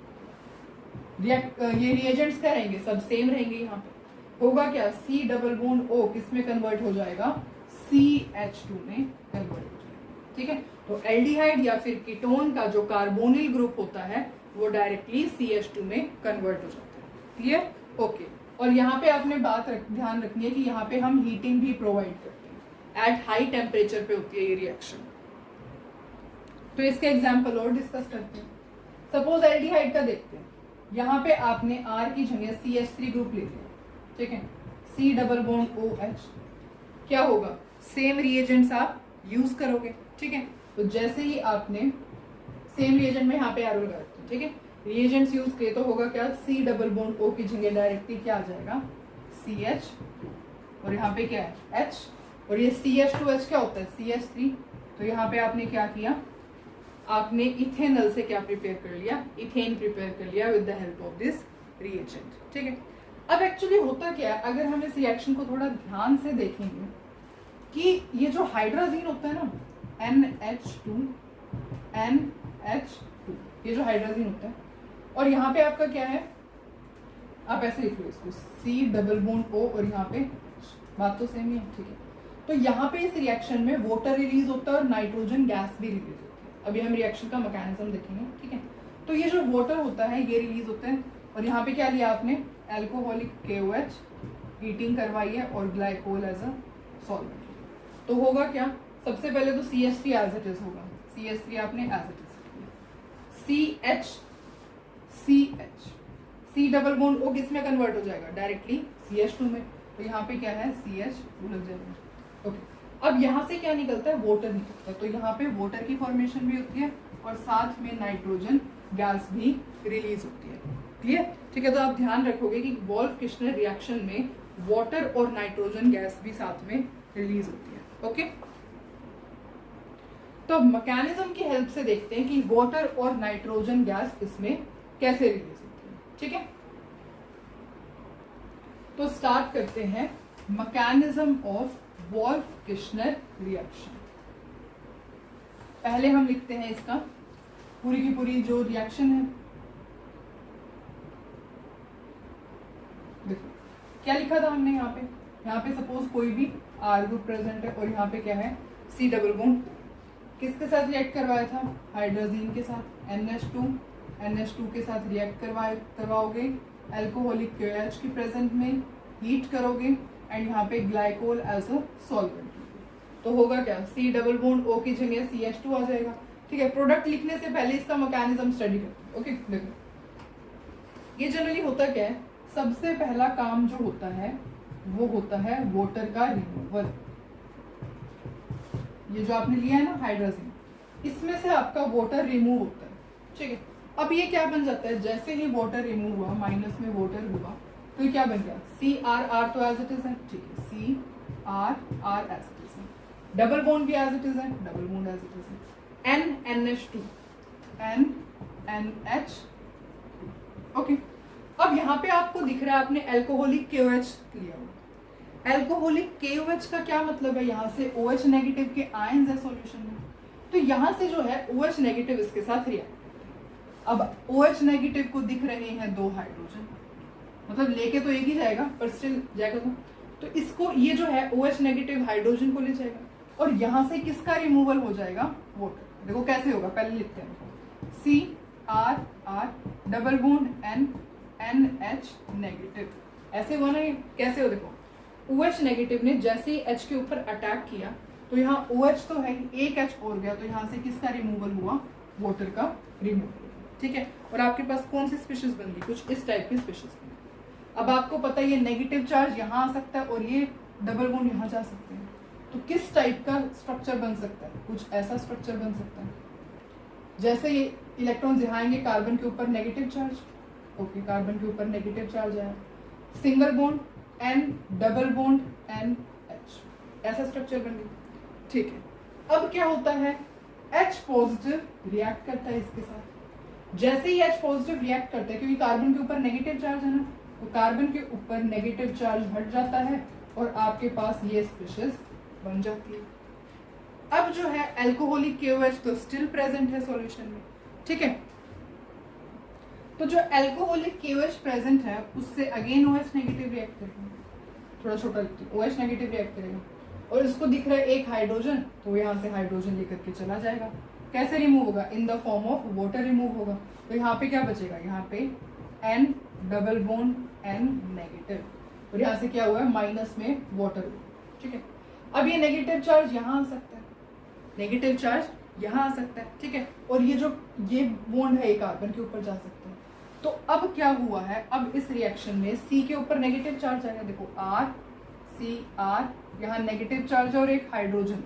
ये रिएजेंट्स क्या रहेंगे, सब सेम रहेंगे। यहाँ पे होगा क्या, C डबल बॉन्ड O किस में कन्वर्ट हो जाएगा, CH2 में कन्वर्ट हो जाएगा, ठीक है। तो एल्डिहाइड या फिर कीटोन का जो कार्बोनिल ग्रुप होता है वो डायरेक्टली CH2 में कन्वर्ट हो जाता है। Clear, okay. और यहाँ पे आपने ध्यान रखनी है कि यहाँ पे हम हीटिंग भी प्रोवाइड करते हैं, एट हाई टेम्परेचर पे होती है ये रिएक्शन। तो इसके एग्जाम्पल और डिस्कस करते हैं। सपोज एल्डिहाइड का देखते हैं, यहाँ पे आपने R की जगह CH3 ग्रुप ले लिया, ठीक है, C डबल बॉन्ड OH, क्या होगा, सेम रिएजेंट्स आप यूज करोगे, ठीक है। तो जैसे ही आपने सेम रिएजेंट में यहाँ पे एरो लगा रखते हैं, ठीक है, रिएजेंट्स यूज किए तो होगा क्या, C डबल बॉन्ड O की जगह डायरेक्टली क्या आ जाएगा, CH, और यहाँ पे क्या है H, और ये CH2H क्या होता है, CH3। तो यहाँ पे आपने क्या किया, आपने इथेनॉल से क्या प्रिपेयर कर लिया, इथेन प्रिपेयर कर लिया with the help of this reagent, ठीक है। अब एक्चुअली होता क्या है, अगर हम इस रिएक्शन को थोड़ा ध्यान से देखेंगे कि ये जो हाइड्राजीन होता है ना, NH2, ये जो हाइड्राजीन होता है, और यहाँ पे आपका क्या है, आप ऐसे लिख लो इसको, C डबल बॉन्ड O और यहाँ पे H, बात तो सेम ही है, ठीक है। तो यहाँ पे इस रिएक्शन में वाटर रिलीज होता है और नाइट्रोजन गैस भी रिलीज होती है। अभी हम रिएक्शन का मैकेनिज्म देखेंगे, ठीक है। तो ये जो वाटर होता है ये रिलीज होता है, और यहाँ पे क्या लिया आपने, एल्कोहलिक KOH, हीटिंग करवाई है, और ग्लाइकोल एज अ सॉल्वेंट। तो होगा क्या, सबसे पहले तो CH3 एज इट इज होगा, CH3 आपने as it is, CH, C double bond O किस में कन्वर्ट हो जाएगा, डायरेक्टली CH2 में। तो यहाँ पे क्या है, CH2 लग जाएगा, ओके। अब यहाँ से क्या निकलता है, वाटर निकलता है। तो यहाँ पे वाटर की फॉर्मेशन भी होती है और साथ में नाइट्रोजन गैस भी रिलीज होती है। क्लियर, ठीक है। तो आप ध्यान रखोगे कि वॉल्फ किश्नर रिएक्शन में वाटर और नाइट्रोजन गैस भी साथ में रिलीज होती है, ओके। तो मैकेनिज्म की हेल्प से देखते हैं कि वाटर और नाइट्रोजन गैस इसमें कैसे रिलीज होती है, ठीक है। तो स्टार्ट करते हैं mechanism of Wolff Kishner reaction. पहले हम लिखते हैं इसका पूरी की पूरी जो रिएक्शन है। देखो क्या लिखा था हमने यहाँ पे सपोज कोई भी R ग्रुप प्रेजेंट है और यहाँ पे क्या है, C डबल बॉन्ड किसके साथ रिएक्ट करवाया था, हाइड्रोजीन के साथ, NH2 के साथ रिएक्ट करवाओगे, एल्कोहलिक KOH की प्रेजेंट में हीट करोगे, एंड यहाँ पे ग्लाइकोल एज अ सॉल्वेंट। तो होगा क्या, C डबल बॉन्ड O की जगह CH2 आ जाएगा, ठीक है, प्रोडक्ट लिखने से पहले इसका मैकेनिज्म स्टडी करते हैं। ओके, देखो ये जनरली होता क्या है, सबसे पहला काम जो होता है वो होता है वाटर का रिमूवल। ये जो आपने लिया है ना हाइड्रोजन, इसमें से आपका वाटर रिमूव होता है, ठीक है। अब ये क्या बन जाता है, जैसे ही वाटर रिमूव हुआ, माइनस में वाटर हुआ, तो ये क्या बन गया, CR तो एज इट इज है, ठीक है, CR एज इट इज है, डबल बॉन्ड भी एज इट इज है, double bond as it is है, NNH2 NNH2। ओके, अब यहाँ पे आपको दिख रहा है आपने एल्कोहलिक KOH लिया हुआ। एल्कोहलिक KOH का क्या मतलब है, यहाँ से OH नेगेटिव के आयंस है सॉल्यूशन में, तो यहाँ से जो है OH नेगेटिव इसके साथ रिएक्ट करते हैं। अब OH नेगेटिव को दिख रहे हैं 2 हाइड्रोजन, मतलब लेके तो एक ही जाएगा पर स्टिल जाएगा, तो इसको ये जो है OH नेगेटिव हाइड्रोजन को ले जाएगा और यहाँ से किसका रिमूवल हो जाएगा, वाटर। देखो कैसे होगा, पहले लिखते हैं, CR double bond NH negative, ऐसे हुआ ना, ये कैसे हो, देखो OH नेगेटिव ने जैसे ही H के ऊपर अटैक किया तो यहाँ OH तो है, एक H और गया, तो यहाँ से किसका रिमूवल हुआ, वाटर का रिमूवल, ठीक है। और आपके पास कौन सी स्पीशीज बन गई, कुछ इस टाइप की स्पीशीज बन गई। अब आपको पता है ये नेगेटिव चार्ज यहाँ आ सकता है और ये डबल बॉन्ड यहाँ जा सकते हैं, तो किस टाइप का स्ट्रक्चर बन सकता है, कुछ ऐसा स्ट्रक्चर बन सकता है, जैसे ये इलेक्ट्रॉन यहाँ आएंगे कार्बन के ऊपर नेगेटिव चार्ज, ओके, कार्बन के ऊपर नेगेटिव चार्ज आया, single bond N double bond NH, ऐसा स्ट्रक्चर बन गया, ठीक है। अब क्या होता है, H पॉजिटिव रिएक्ट करता है इसके साथ, जैसे ही H पॉजिटिव रिएक्ट करता है, क्योंकि कार्बन के ऊपर नेगेटिव चार्ज है ना, तो कार्बन के ऊपर नेगेटिव चार्ज हट जाता है और आपके पास ये स्पीशीज बन जाती है। अब जो है एल्कोहलिक KOH तो स्टिल प्रेजेंट है सॉल्यूशन में, ठीक है। तो जो एल्कोहलिक KOH प्रेजेंट है उससे अगेन OH नेगेटिव रिएक्ट करेगा, थोड़ा छोटा लिखती हूँ, OH नेगेटिव रिएक्ट करेगा और इसको दिख रहा है एक हाइड्रोजन, तो यहाँ से हाइड्रोजन लेकर के चला जाएगा, कैसे रिमूव होगा, in the form of water remove होगा, तो यहाँ पे क्या बचेगा, यहाँ पे N double bond N negative और यहाँ से क्या हुआ है, माइनस में वाटर, ठीक है। अब ये नेगेटिव चार्ज यहाँ आ सकता है, नेगेटिव चार्ज यहाँ आ सकता है, ठीक है, और ये बॉन्ड है, ये कार्बन के ऊपर जा सकता है। तो अब क्या हुआ है, अब इस रिएक्शन में C के ऊपर नेगेटिव चार्ज आएगा, देखो R CR, यहाँ नेगेटिव चार्ज और एक हाइड्रोजन,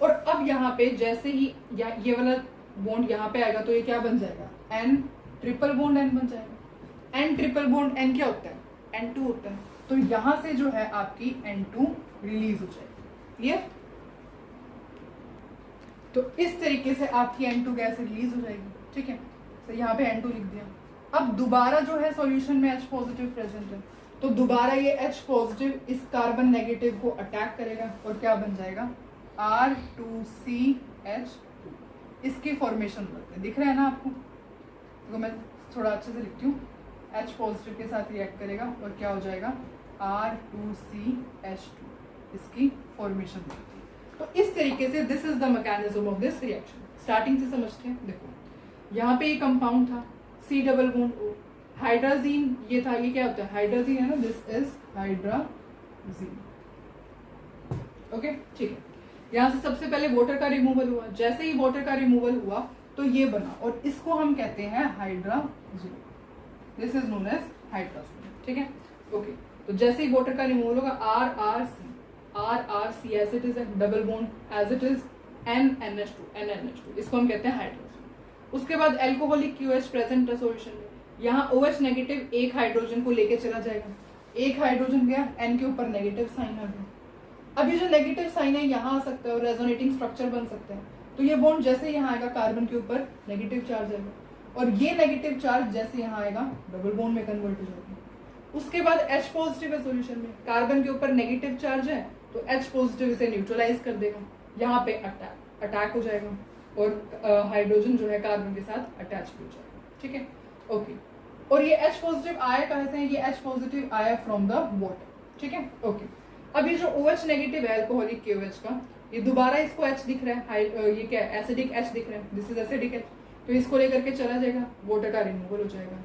और अब यहाँ पे जैसे ही ये वाला बॉन्ड यहाँ पे आएगा तो ये क्या बन जाएगा, N ट्रिपल बॉन्ड N बन जाएगा। N ट्रिपल बॉन्ड N क्या होता है, N2 होता है, तो यहाँ से जो है आपकी N2 रिलीज हो जाएगी, क्लियर। तो इस तरीके से आपकी N2 गैस रिलीज हो जाएगी, ठीक है। तो यहाँ पे N2 लिख दिया। अब दोबारा जो है सॉल्यूशन में H पॉजिटिव प्रेजेंट है, तो दोबारा ये H पॉजिटिव इस कार्बन नेगेटिव को अटैक करेगा और क्या बन जाएगा, R2CH2, इसकी फॉर्मेशन बनते हैं, दिख रहा है ना आपको, तो मैं थोड़ा अच्छे से लिखती हूँ, H पॉजिटिव के साथ रिएक्ट करेगा और क्या हो जाएगा, R2CH2, इसकी फॉर्मेशन बनती है। तो इस तरीके से this is the mechanism of this reaction, starting से समझते हैं। देखो यहाँ पे ये कंपाउंड था C double bond O, hydrazine ये था, ये क्या होता है, हाइड्राजीन है ना, दिस इज हाइड्राजीन, ओके, ठीक है। यहाँ से सबसे पहले वाटर का रिमूवल हुआ, जैसे ही वाटर का रिमूवल हुआ तो ये बना और इसको हम कहते हैं hydrazone, this is known as hydrazone, ठीक है, ओके। तो जैसे ही वाटर का रिमूवल होगा RRC as it is, double bond as it is, NNH2, इसको हम कहते हैं हाइड्राजोन। उसके बाद एल्कोहलिक KOH प्रेजेंट है सॉल्यूशन में, यहाँ OH नेगेटिव एक हाइड्रोजन को लेके चला जाएगा, एक हाइड्रोजन गया, N के ऊपर नेगेटिव साइन आ गया। अब ये जो नेगेटिव साइन है यहाँ आ सकता है और रेजोनेटिंग स्ट्रक्चर बन सकता है, तो ये बॉन्ड जैसे यहाँ आएगा कार्बन के ऊपर नेगेटिव चार्ज आएगा और ये नेगेटिव चार्ज जैसे यहाँ आएगा डबल बॉन्ड में कन्वर्ट हो जाएगा। उसके बाद H पॉजिटिव है सॉल्यूशन में, कार्बन के ऊपर नेगेटिव चार्ज है तो H पॉजिटिव इसे न्यूट्रलाइज कर देगा, यहाँ पे अटैक हो जाएगा और हाइड्रोजन जो है कार्बन के साथ अटैच हो जाएगा, ठीक है, ओके। और ये H पॉजिटिव आया कहाँ से, ये H पॉजिटिव आया फ्रॉम द वाटर, ठीक है, ओके। अब ये जो OH नेगेटिव है एल्कोहलिक KOH का, ये दोबारा इसको H दिख रहा है, ये क्या है, एसिडिक H दिख रहा है, दिस इज एसिडिक H, तो इसको लेकर के चला जाएगा, वाटर का रिमूवल हो जाएगा,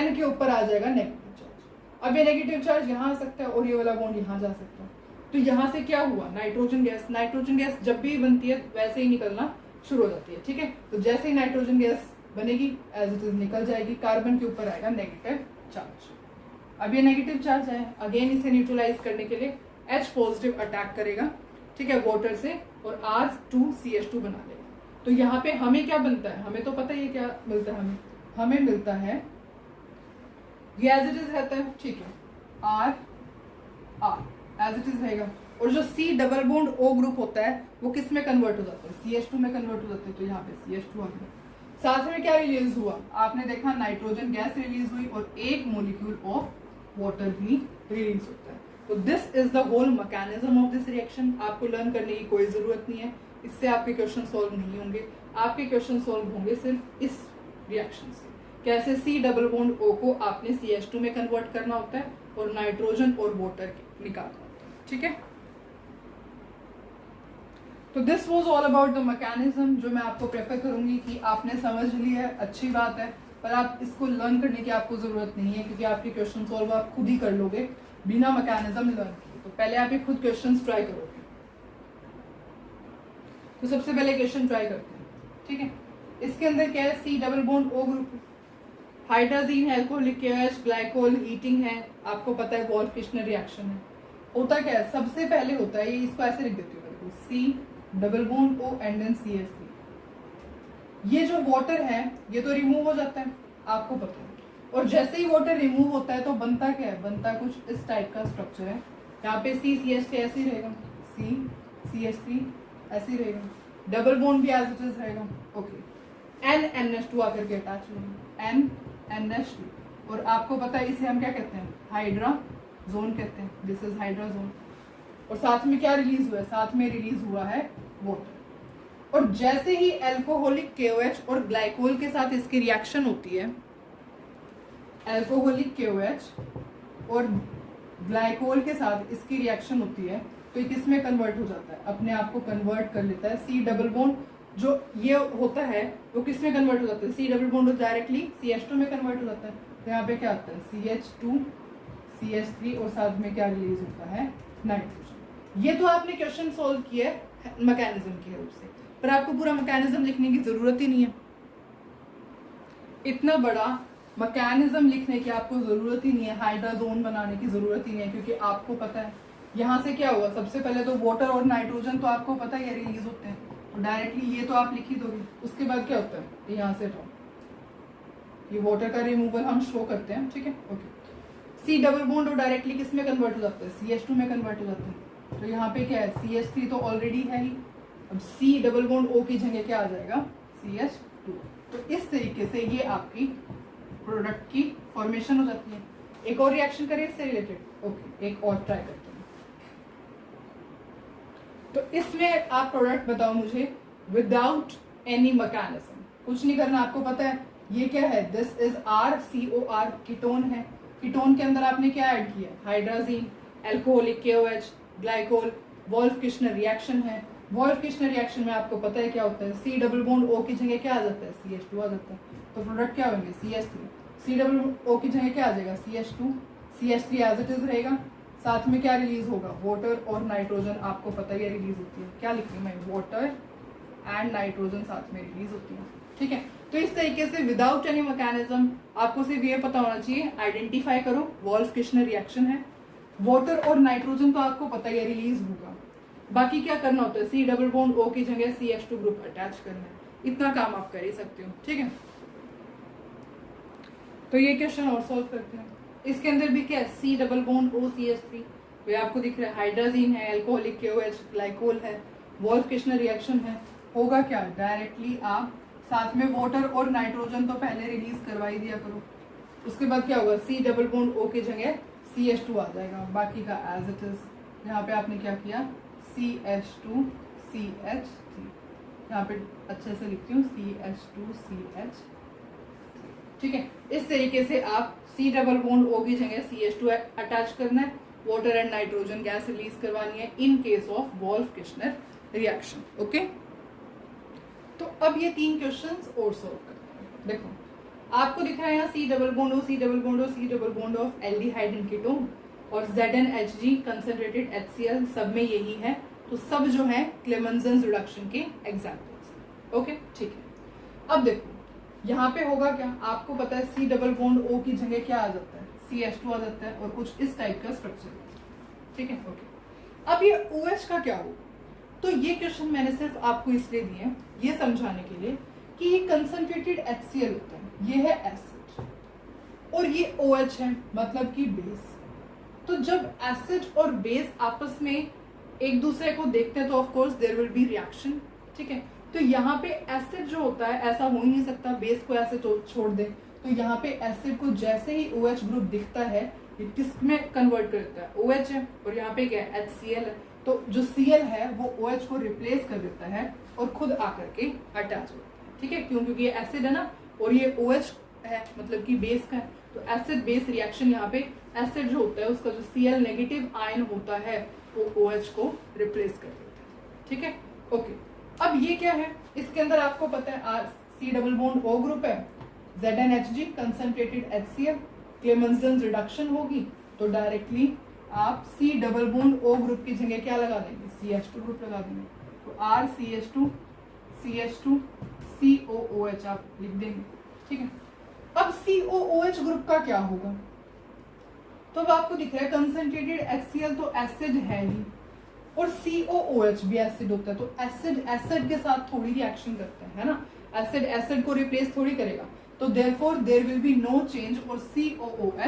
N के ऊपर आ जाएगा नेगेटिव चार्ज। अब ये नेगेटिव चार्ज यहाँ आ सकता है और ये वाला बॉन्ड यहाँ जा सकता है, तो यहाँ से क्या हुआ, नाइट्रोजन गैस जब भी बनती है वैसे ही निकलना शुरू हो जाती है, ठीक है। तो जैसे ही नाइट्रोजन गैस बनेगी एज इट इज निकल जाएगी, कार्बन के ऊपर आएगा नेगेटिव चार्ज। अब ये नेगेटिव चार्ज है, अगेन इसे न्यूट्रलाइज करने के लिए H पॉजिटिव अटैक करेगा, ठीक है, वाटर से, और R2CH2 बना लेगा। तो यहाँ पे हमें क्या बनता है, हमें तो पता ही है क्या मिलता है, हमें मिलता है ये एज इट इज रहता है, ठीक है, R एज इट इज रहेगा। और जो C double bond O group होता है वो किस में कन्वर्ट हो जाता है, CH2 में कन्वर्ट हो जाता है। तो यहाँ पे CH2 आ गया। साथ में क्या रिलीज हुआ, आपने देखा नाइट्रोजन गैस रिलीज हुई और एक मोलिक्यूल ऑफ वाटर भी रिलीज होता है। तो this is the whole mechanism of this reaction. आपको लर्न करने की कोई जरूरत नहीं है, इससे आपके क्वेश्चन सॉल्व नहीं होंगे। आपके क्वेश्चन सॉल्व होंगे सिर्फ इस रिएक्शन से, कैसे C डबल बॉन्ड O को आपने CH2 में कन्वर्ट करना होता है और नाइट्रोजन और वाटर निकालना होता है, ठीक है। तो this was all about the mechanism, जो मैं आपको प्रेफर करूंगी कि आपने समझ लिया है, अच्छी बात है, पर आप इसको लर्न करने की आपको जरूरत नहीं है, क्योंकि आपके क्वेश्चन सॉल्व आप खुद ही कर लोगे बिना मैकेनिज्म लर्न किए। तो पहले आप ये खुद क्वेश्चन ट्राई करोगे। तो सबसे पहले क्वेश्चन ट्राई करते हैं, ठीक है। इसके अंदर क्या है, C double bond O group, hydrazine alcoholic KOH, glycol, heating है, आपको पता है वॉल्फ-किर्शनर रिएक्शन है। होता क्या है, सबसे पहले होता है, ये इसको ऐसे लिख देती हूँ, C double bond O and then CH3। ये जो वाटर है ये तो रिमूव हो जाता है, आपको पता है, और जैसे ही वाटर रिमूव होता है तो बनता क्या है, बनता कुछ इस टाइप का स्ट्रक्चर है। यहाँ पे CCH3 ऐसे ही रहेगा, CCH3 ऐसे ही रहेगा, डबल बॉन्ड भी एज इट इज रहेगा, ओके। NNH2 आकर के अटैच होगा, NNH2, और आपको पता है इसे हम क्या कहते हैं, हाइड्रा जोन कहते हैं, दिस इज हाइड्रा जोन। और साथ में क्या रिलीज हुआ है, साथ में रिलीज हुआ है वाटर। और जैसे ही अल्कोहलिक KOH और ग्लाइकोल के साथ इसकी रिएक्शन होती है, अल्कोहलिक KOH और ग्लाइकोल के साथ इसकी रिएक्शन होती है, तो ये किस में कन्वर्ट हो जाता है, अपने आप को कन्वर्ट कर लेता है। C डबल बॉन्ड जो ये होता है वो किस में कन्वर्ट हो जाता है, C double bond directly CH2 में कन्वर्ट हो जाता है। तो यहाँ पे क्या आता है, CH2 CH3, और साथ में क्या रिलीज होता है, नाइट्रोजन। ये तो आपने क्वेश्चन सॉल्व किया है मैकेनिज्म के रूप से, पर आपको पूरा मैकेनिज्म लिखने की जरूरत ही नहीं है। इतना बड़ा मैकेनिज्म लिखने की आपको जरूरत ही नहीं है, हाइड्राजोन बनाने की जरूरत ही नहीं है, क्योंकि आपको पता है यहाँ से क्या होगा, सबसे पहले तो वाटर और नाइट्रोजन तो आपको पता है रिलीज होते हैं, तो डायरेक्टली ये तो आप लिख ही दोगे। उसके बाद क्या होता है, यहाँ से हटाओ, ये वाटर का रिमूवल हम शो करते हैं, ठीक है, ओके। C डबल बॉन्ड और डायरेक्टली किस में कन्वर्ट हो जाता है, CH2 में कन्वर्ट हो जाता है। तो यहाँ पे क्या है, CH3 तो ऑलरेडी है ही, अब C डबल बॉन्ड O की जगह क्या आ जाएगा, CH2। तो इस तरीके से ये आपकी प्रोडक्ट की फॉर्मेशन हो जाती है। एक और रिएक्शन करें इससे रिलेटेड, ओके, एक और ट्राई करते हैं। तो इसमें आप प्रोडक्ट बताओ मुझे विदाउट एनी मैकेनिज्म, कुछ नहीं करना, आपको पता है ये क्या है, दिस इज RCOR, कीटोन है। कीटोन के अंदर आपने क्या ऐड किया, hydrogen, alcoholic KOH, glycol, Wolff Kishner reaction है। वॉल्फ-किर्शनर रिएक्शन में आपको पता है क्या होता है, C डबल बॉन्ड O की जगह क्या आ जाता है, CH2 आ जाता है। तो प्रोडक्ट क्या होंगे, CH3। C डबल O की जगह क्या आ जाएगा, CH2, CH3 as it is रहेगा। साथ में क्या रिलीज होगा, वाटर और नाइट्रोजन, आपको पता ही रिलीज होती है, क्या लिखती हूँ मैं, वाटर एंड नाइट्रोजन साथ में रिलीज होती है, ठीक है। तो इस तरीके से विदाउट एनी मैकेनिज्म आपको सिर्फ ये पता होना चाहिए, आइडेंटिफाई करो वॉल्फ-किर्शनर रिएक्शन है, वाटर और नाइट्रोजन तो आपको पता ही रिलीज होगा, बाकी क्या करना होता है, C डबल बॉन्ड O की जगह CH2 ग्रुप अटैच करना है, इतना काम आप कर ही सकते हो, ठीक है। तो ये क्वेश्चन और सॉल्व करते हैं। इसके अंदर भी क्या है, C double bond O CH3, तो आपको दिख रहा है हाइड्रोजीन है, अल्कोहलिक KOH, ग्लाइकोल है, वॉल्फ-किर्शनर रिएक्शन है। होगा क्या, डायरेक्टली आप साथ में वाटर और नाइट्रोजन तो पहले रिलीज करवा ही दिया करो, उसके बाद क्या होगा, C डबल बॉन्ड O की जगह CH2 आ जाएगा, बाकी का एज इट इज। यहाँ पे आपने क्या किया, CH2 CH3, यहाँ पे अच्छे से लिखती हूँ CH2 CH, ठीक है। इस तरीके से आप C डबल बॉन्ड O की जगह CH2 अटैच करना है, water and nitrogen gas release करवानी है in case of Wolff Kishner reaction, okay. तो अब ये 3 क्वेश्चंस और सॉल्व करते हैं। देखो आपको दिख रहा है यहाँ C double bond O, C double bond O, C double bond of aldehyde and ketone, और ZnHg कंसंट्रेटेड HCl, सब में यही है। तो सब जो है क्लेमेंसन रिडक्शन के एग्जाम्पल्स, ओके ठीक है। अब देखो यहाँ पे होगा क्या, आपको पता है C डबल बॉन्ड O की जगह क्या आ जाता है, CH2 आ जाता है और कुछ इस टाइप का स्ट्रक्चर, ठीक है ओके। अब ये OH का क्या होगा, तो ये क्वेश्चन मैंने सिर्फ आपको इसलिए दिए हैं ये समझाने के लिए कि ये कंसंट्रेटेड HCl होता है, ये है एसिड और ये OH है मतलब कि बेस। तो जब एसिड और बेस आपस में एक दूसरे को देखते हैं तो of course there will be reaction, ठीक है। तो यहाँ पे एसिड जो होता है ऐसा हो ही नहीं सकता बेस को ऐसे छोड़ दे, तो यहाँ पे एसिड को जैसे ही OH ग्रुप दिखता है ये किस में कन्वर्ट कर देता है, OH है और यहाँ पे क्या है HCl है, तो जो Cl है वो OH को रिप्लेस कर देता है और खुद आकर के अटैच होता है, ठीक है क्यों, क्योंकि ये एसिड है ना और ये OH है मतलब कि बेस का है, तो एसिड बेस रिएक्शन यहाँ पे एसिड जो होता है उसका जो Cl नेगेटिव आयन होता है वो OH को रिप्लेस कर देता है, ठीक है ओके। अब ये क्या है, इसके अंदर आपको पता है C double bond O group है, ZnHg concentrated HCl, Clemmensen reduction होगी तो डायरेक्टली आप C double bond O group की जगह क्या लगा देंगे, CH2 ग्रुप लगा देंगे, तो RCH2 CH2 COOH आप लिख देंगे, ठीक है। अब COOH ग्रुप का क्या होगा, तो अब आपको दिख रहा है कंसंट्रेटेड HCl तो एसिड है ही और COOH भी एसिड होता है, तो एसिड एसिड के साथ थोड़ी रिएक्शन करते हैं, है ना, एसिड एसिड को रिप्लेस थोड़ी करेगा, तो therefore there will be no change और COOH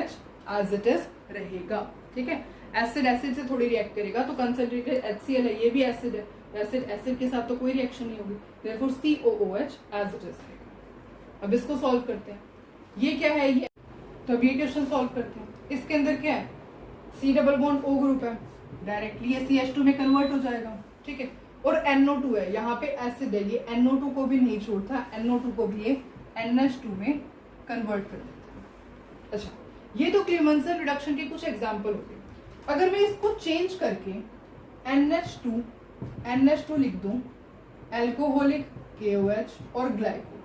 एज इट इज रहेगा, ठीक है। एसिड एसिड से थोड़ी रिएक्ट करेगा तो कंसंट्रेटेड HCl है ये भी एसिड है, एसिड एसिड के साथ तो कोई रिएक्शन नहीं होगी, therefore COOH as it is रहेगा। अब इसको सॉल्व करते हैं, ये क्या है ये, तो अब ये क्वेश्चन सॉल्व करते हैं। इसके अंदर क्या है, C double bond O group है, डायरेक्टली ये CH2 में कन्वर्ट हो जाएगा, ठीक है, और NO2 है, यहाँ पे एसिड है, ये NO2 को भी नहीं छोड़ता, NO2 को भी ये NH2 में कन्वर्ट कर देता है। अच्छा ये तो क्लेमेंसन रिडक्शन के कुछ एग्जांपल हो गए। अगर मैं इसको चेंज करके NH2 लिख दूं, एल्कोहलिक KOH और ग्लाइको,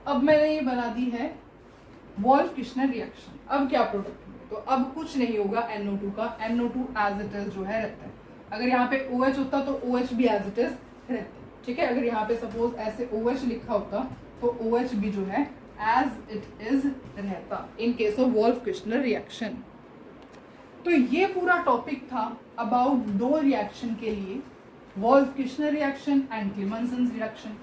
अब मैंने ये बना दी है वॉल्फ किश्नर रिएक्शन। अब क्या प्रोडक्ट होंगे, तो अब कुछ नहीं होगा NO2 का, NO2 एज इट इज जो है रहता है, अगर यहाँ पे OH होता तो OH भी एज इट इज रहता, ठीक है। अगर यहाँ पे सपोज ऐसे OH लिखा होता तो OH भी जो है एज इट इज रहता in case of Wolff Kishner reaction. तो ये पूरा टॉपिक था अबाउट दो रिएक्शन के लिए, Wolff Kishner reaction and Clemmensen reaction.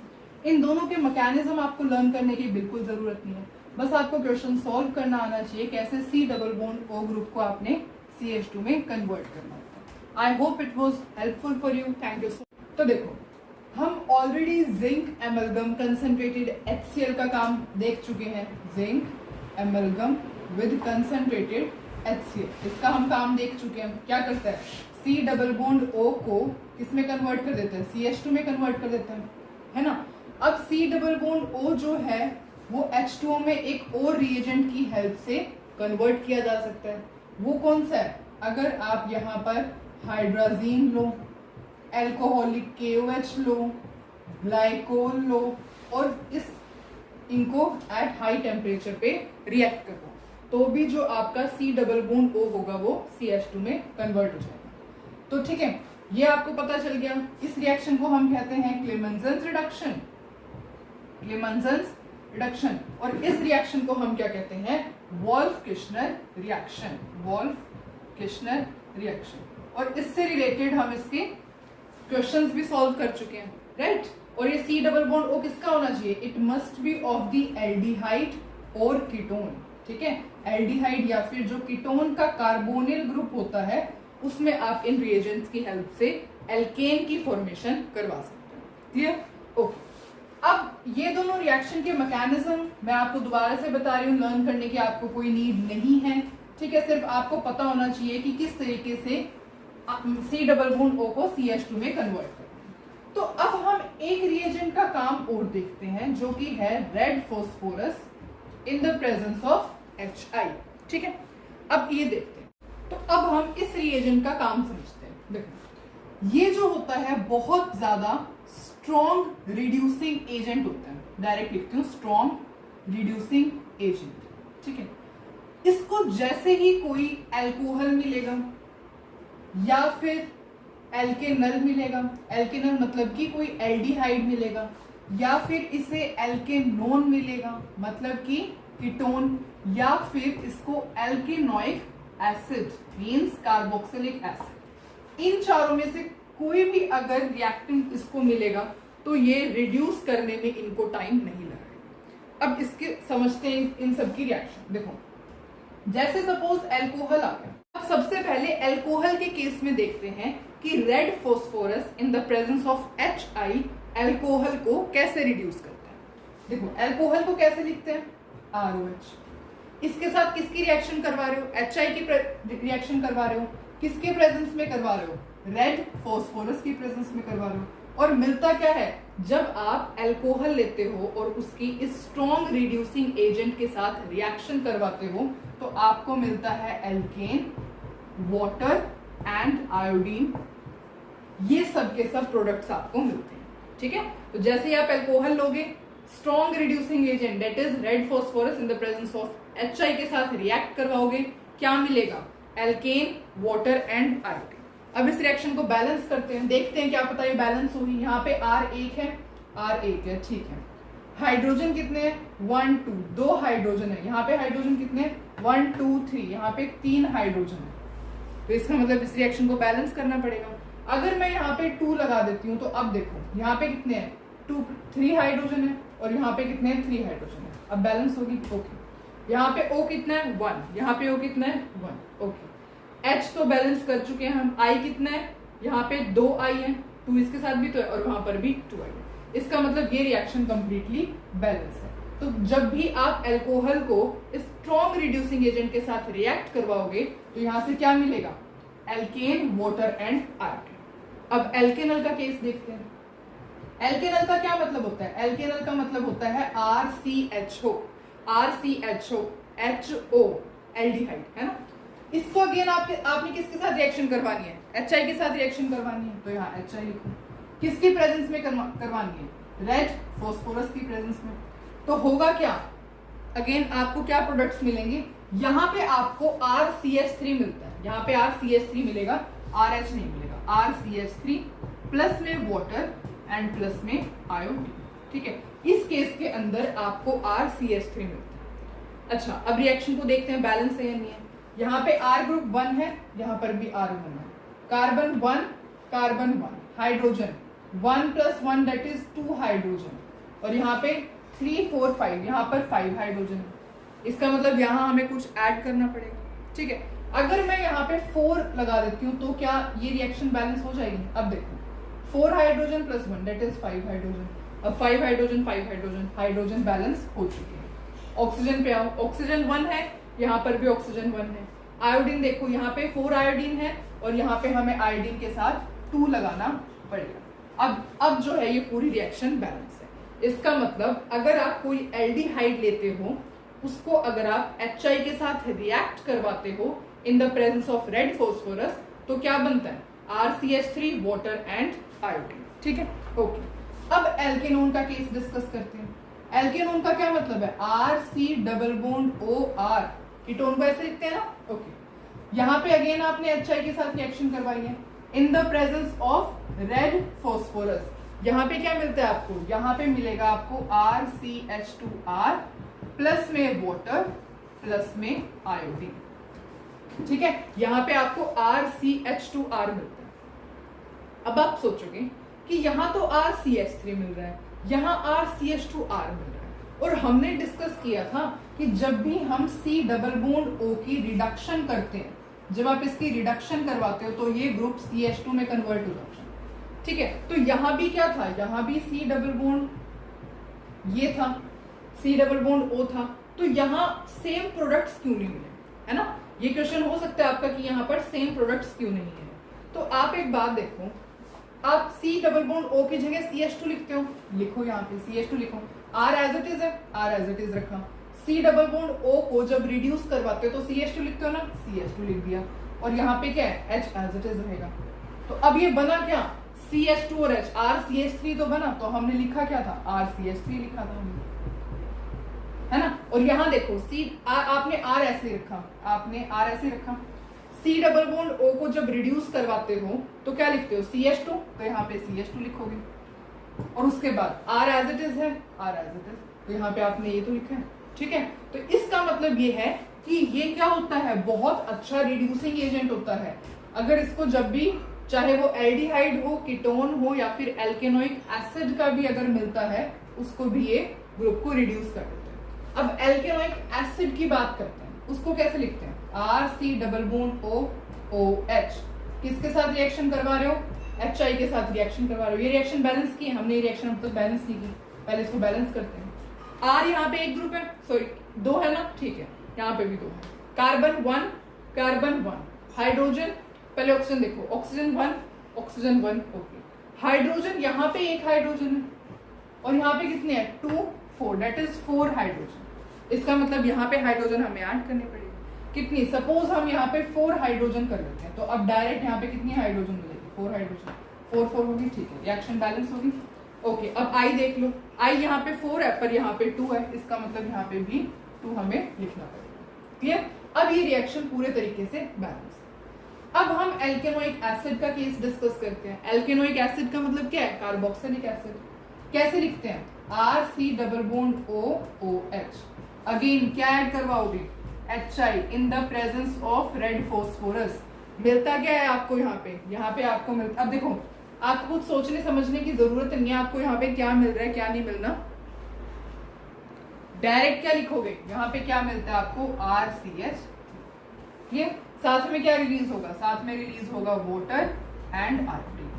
इन दोनों के मैकेनिज्म आपको लर्न करने की बिल्कुल जरूरत नहीं है, बस आपको क्वेश्चन सॉल्व करना आना चाहिए कैसे C double bond O group को आपने CH2 में कन्वर्ट करना होता है। I hope it was helpful for you, thank you so much. तो देखो हम already zinc amalgam concentrated HCl का काम देख चुके हैं, zinc amalgam with concentrated HCl, इसका हम काम देख चुके हैं। क्या करता है, C डबल बॉन्ड O को किसमें कन्वर्ट कर देते हैं, CH2 में कन्वर्ट कर देते हैं, है ना। अब C डबल बॉन्ड O जो है वो H2O में एक और रिएजेंट की हेल्प से कन्वर्ट किया जा सकता है, वो कौन सा है, अगर आप यहाँ पर हाइड्राजीन लो, एल्कोहलिक KOH लो, ग्लाइकोल लो और इस इनको एट हाई टेम्परेचर पे रिएक्ट करो तो भी जो आपका C डबल बॉन्ड O होगा वो CH2 में कन्वर्ट हो जाएगा। तो ठीक है, ये आपको पता चल गया। इस रिएक्शन को हम कहते हैं क्लेमेंसन रिडक्शन, क्लेमेंसन रिडक्शन, और इस रिएक्शन को हम क्या कहते हैं, Wolff Kishner reaction, Wolff Kishner reaction. और इससे रिलेटेड हम इसके क्वेश्चंस भी सॉल्व कर चुके हैं, राइट। और ये C डबल बॉन्ड O किसका होना चाहिए, it must be of the aldehyde और कीटोन, ठीक है। एल्डिहाइड या फिर जो कीटोन का कार्बोनिल ग्रुप होता है उसमें आप इन रिएजेंट्स की हेल्प से एल्केन की फॉर्मेशन करवा सकते हैं, क्लियर, ओके। अब ये दोनों रिएक्शन के मैकेनिज्म मैं आपको दोबारा से बता रही हूँ, लर्न करने की आपको कोई नीड नहीं है, ठीक है। सिर्फ आपको पता होना चाहिए कि किस तरीके से C डबल बॉन्ड O को CH2 में कन्वर्ट करते हैं। तो अब हम एक रिएजेंट का काम और देखते हैं जो कि है red phosphorus in the presence of HI, ठीक है। अब ये देखते हैं, तो अब हम इस रिएजेंट का काम समझते हैं। देखो ये जो होता है बहुत ज्यादा स्ट्रॉन्ग रिड्यूसिंग एजेंट होता है, डायरेक्ट लिखती हूँ स्ट्रॉन्ग रिड्यूसिंग एजेंट, ठीक है। इसको जैसे ही कोई अल्कोहल मिलेगा या फिर एल्केनल मिलेगा, एल्केनल मतलब कि कोई एल्डिहाइड मिलेगा, या फिर इसे एल्केनोन मिलेगा, मतलब कि कीटोन, या फिर इसको एल्केनोइक एसिड मींस कार्बोक्सिलिक एसिड। इन चारों में से कोई भी अगर रिएक्टेंट इसको मिलेगा तो ये रिड्यूस करने में इनको टाइम नहीं लगेगा। अब इसके समझते हैं इन सब की रिएक्शन। देखो, जैसे सपोज एल्कोहल आ गया। अब सबसे पहले एल्कोहल के केस में देखते हैं कि red phosphorus in the presence of HI alcohol को कैसे रिड्यूस करता है। देखो, एल्कोहल को कैसे लिखते हैं, ROH। इसके साथ किसकी रिएक्शन करवा रहे हो, HI की रिएक्शन करवा रहे हो, किसके प्रेजेंस में करवा रहे हो, रेड फॉस्फोरस की प्रेजेंस में करवा रहे हो। और मिलता क्या है, जब आप एल्कोहल लेते हो और उसकी इस स्ट्रॉन्ग रिड्यूसिंग एजेंट के साथ रिएक्शन करवाते हो तो आपको मिलता है एल्केन, वाटर एंड आयोडीन। ये सब के सब प्रोडक्ट्स आपको मिलते हैं। ठीक है, तो जैसे ही आप एल्कोहल लोगे, strong reducing agent that is red phosphorus in the presence of HI के साथ रिएक्ट करवाओगे, क्या मिलेगा, एल्केन, वाटर एंड आयोडीन। अब इस रिएक्शन को बैलेंस करते हैं, देखते हैं क्या पता ये बैलेंस होगी। यहाँ पे R1 है, R1 है, ठीक है। हाइड्रोजन कितने हैं, 1 2, 2 हाइड्रोजन है। यहाँ पे हाइड्रोजन कितने हैं, 1 2 3, यहाँ पे 3 हाइड्रोजन है। तो इसका मतलब इस रिएक्शन को बैलेंस करना पड़ेगा। अगर मैं यहाँ पे 2 लगा देती हूँ तो अब देखो यहाँ पे कितने हैं, 3 हाइड्रोजन है और यहाँ पे कितने हैं, 3 हाइड्रोजन है। अब बैलेंस होगी, ओके। यहाँ पे O कितना है, 1, यहाँ पे O कितना है, 1, ओके। H तो बैलेंस कर चुके हैं हम, I कितना है, यहाँ पे 2 I है, 2 इसके साथ भी तो है और वहां पर भी 2 I है। इसका मतलब ये रिएक्शन कंप्लीटली बैलेंस है। तो जब भी आप अल्कोहल को स्ट्रॉन्ग रिड्यूसिंग एजेंट के साथ रिएक्ट करवाओगे तो यहाँ से क्या मिलेगा, एल्केन, वाटर एंड आयोडीन। अब एल्केनल का केस देखते हैं। एल्केनल का क्या मतलब होता है, एल्केनल का मतलब होता है RCHO, RCHO, HO, एल्डिहाइड, है ना। इसको अगेन आपने किसके साथ रिएक्शन करवानी है, HI के साथ रिएक्शन करवानी है, तो यहाँ HI लिखो। किसकी प्रेजेंस में करवानी है, रेड फॉस्फोरस की प्रेजेंस में। तो होगा क्या, अगेन आपको क्या प्रोडक्ट्स मिलेंगे, यहाँ पे आपको RCH3 मिलता है, यहाँ पे RCH3 मिलेगा, RH नहीं मिलेगा, RCH3 प्लस में वाटर एंड प्लस में आयोडीन। ठीक है, इस केस के अंदर आपको RCH3 मिलता है। अच्छा, अब रिएक्शन को देखते हैं बैलेंस है या नहीं है। यहाँ पे R ग्रुप 1 है, यहाँ पर भी R 1 है, carbon 1, carbon 1, hydrogen 1 + 1 that is 2 hydrogen, और यहाँ पे 3 4 5, यहाँ पर 5 हाइड्रोजन है। इसका मतलब यहाँ हमें कुछ ऐड करना पड़ेगा। ठीक है, अगर मैं यहाँ पे 4 लगा देती हूँ तो क्या ये रिएक्शन बैलेंस हो जाएगी। अब देखो, 4 हाइड्रोजन + 1 दैट इज 5 हाइड्रोजन। अब 5 हाइड्रोजन 5 हाइड्रोजन, हाइड्रोजन बैलेंस हो चुके हैं। ऑक्सीजन पे आओ, ऑक्सीजन 1 है, यहाँ पर भी ऑक्सीजन 1 है। आयोडीन देखो, यहाँ पे 4 आयोडीन है और यहाँ पे हमें आयोडीन के साथ 2 लगाना पड़ेगा। अब जो है ये पूरी रिएक्शन बैलेंस है। इसका मतलब अगर आप कोई एल्डिहाइड लेते हो, उसको अगर आप HI के साथ रिएक्ट करवाते हो इन the presence of red phosphorus तो क्या बनता है, RCH3, वाटर एंड आयोडीन। ठीक है, ओके। अब एल्केनोन का केस डिस्कस करते हैं। एल्केनोन का क्या मतलब है, RC double bond OR, ketone को ऐसे लिखते हैं ना, ओके। यहाँ पे अगेन आपने HI के साथ रिएक्शन करवाई है इन the presence of red phosphorus. यहाँ पे क्या मिलता है आपको, यहाँ पे मिलेगा आपको RCH2R प्लस में वाटर प्लस में आयोडीन। ठीक है, यहाँ पे आपको RCH2R मिलता है। अब आप सोचोगे कि यहाँ तो RCH3 मिल रहा है, यहाँ RCH2R मिल रहा है, और हमने डिस्कस किया था कि जब भी हम C डबल बॉन्ड O की रिडक्शन करते हैं, जब आप इसकी रिडक्शन करवाते हो तो ये ग्रुप CH2 में कन्वर्ट हो जाता है। ठीक है, तो यहाँ भी क्या था, यहाँ भी C डबल बॉन्ड ये था, C डबल बॉन्ड O था, तो यहाँ सेम प्रोडक्ट्स क्यों नहीं मिले, है ना। ये क्वेश्चन हो सकता है आपका कि यहाँ पर सेम प्रोडक्ट्स क्यों नहीं है। तो आप एक बात देखो, आप C डबल बॉन्ड O की जगह CH2 लिखते हो, लिखो यहाँ पे CH2 लिखो, R एज इट इज है, R एज इट इज रखा। C डबल बॉन्ड O को जब रिड्यूस करवाते हो तो CH2 लिखते हो ना, CH2 लिख दिया, और यहाँ पे क्या है, H एज इट इज रहेगा। तो अब ये बना क्या, CH2 और H, RCH3 तो बना, तो हमने लिखा क्या था, RCH3 लिखा था हमने, है ना। और यहाँ देखो आपने R ऐसे रखा, आपने R ऐसे रखा। C डबल बॉन्ड O को जब रिड्यूस करवाते हो तो क्या लिखते हो, CH2, तो यहाँ पे CH2 लिखोगे। और उसके बाद आर एज इट इज है, आर एज इट इज, तो यहाँ पे आपने ये तो लिखा है, ठीक है। तो इसका मतलब ये है कि ये क्या होता है, बहुत अच्छा रिड्यूसिंग एजेंट होता है। अगर इसको जब भी, चाहे वो एल्डिहाइड हो, कीटोन हो या फिर एल्केनोइक एसिड का भी अगर मिलता है, उसको भी ये ग्रुप को रिड्यूस कर देते हैं। अब एल्केनोइक एसिड की बात करते हैं, उसको कैसे लिखते हैं, R C double bond O O H, किसके साथ रिएक्शन करवा रहे हो, एच आई के साथ रिएक्शन करवा रहे हो। ये रिएक्शन बैलेंस की है हमने, ये रिएक्शन अब तक बैलेंस नहीं की, पहले इसको बैलेंस करते हैं। आर यहाँ पे एक ग्रुप है, सॉरी दो है ना, ठीक है, यहाँ पे भी दो है, कार्बन 1 कार्बन 1, हाइड्रोजन, पहले ऑक्सीजन देखो, ऑक्सीजन 1 ऑक्सीजन 1, ओके। हाइड्रोजन यहाँ पे एक हाइड्रोजन है और यहाँ पे कितने हैं, 2 4, दैट इज 4 हाइड्रोजन। इसका मतलब यहाँ पे हाइड्रोजन हमें ऐड करने पड़ेगी, कितनी, सपोज हम यहाँ पे 4 हाइड्रोजन कर लेते हैं, तो अब डायरेक्ट यहाँ पे कितनी हाइड्रोजन हो जाएगी, 4 हाइड्रोजन, 4 4 होगी, ठीक है, रिएक्शन बैलेंस होगी, ओके। अब आई देख लो, आई यहाँ पे 4 है पर यहाँ पे 2 है, इसका मतलब यहाँ पे भी 2 हमें लिखना पड़ेगा, क्लियर। अब ये रिएक्शन पूरे तरीके से बैलेंस। अब हम एल्केनोइक एसिड का केस डिस्कस करते हैं। एल्केनोइक एसिड का मतलब क्या है, कार्बोक्सिलिक एसिड। कैसे लिखते हैं, R C double bond O O H, again क्या ऐड करवाओगे, H I, in the presence of red phosphorus. मिलता क्या है आपको यहाँ पे आपको मिलता, अब देखो आपको कुछ सोचने समझने की जरूरत नहीं है, आपको यहाँ पे क्या मिल रहा है क्या नहीं मिलना, डायरेक्ट क्या लिखोगे, यहाँ पे क्या मिलता है आपको, आर सी एच, ये साथ में क्या रिलीज होगा, साथ में रिलीज होगा वाटर एंड आयोडीन।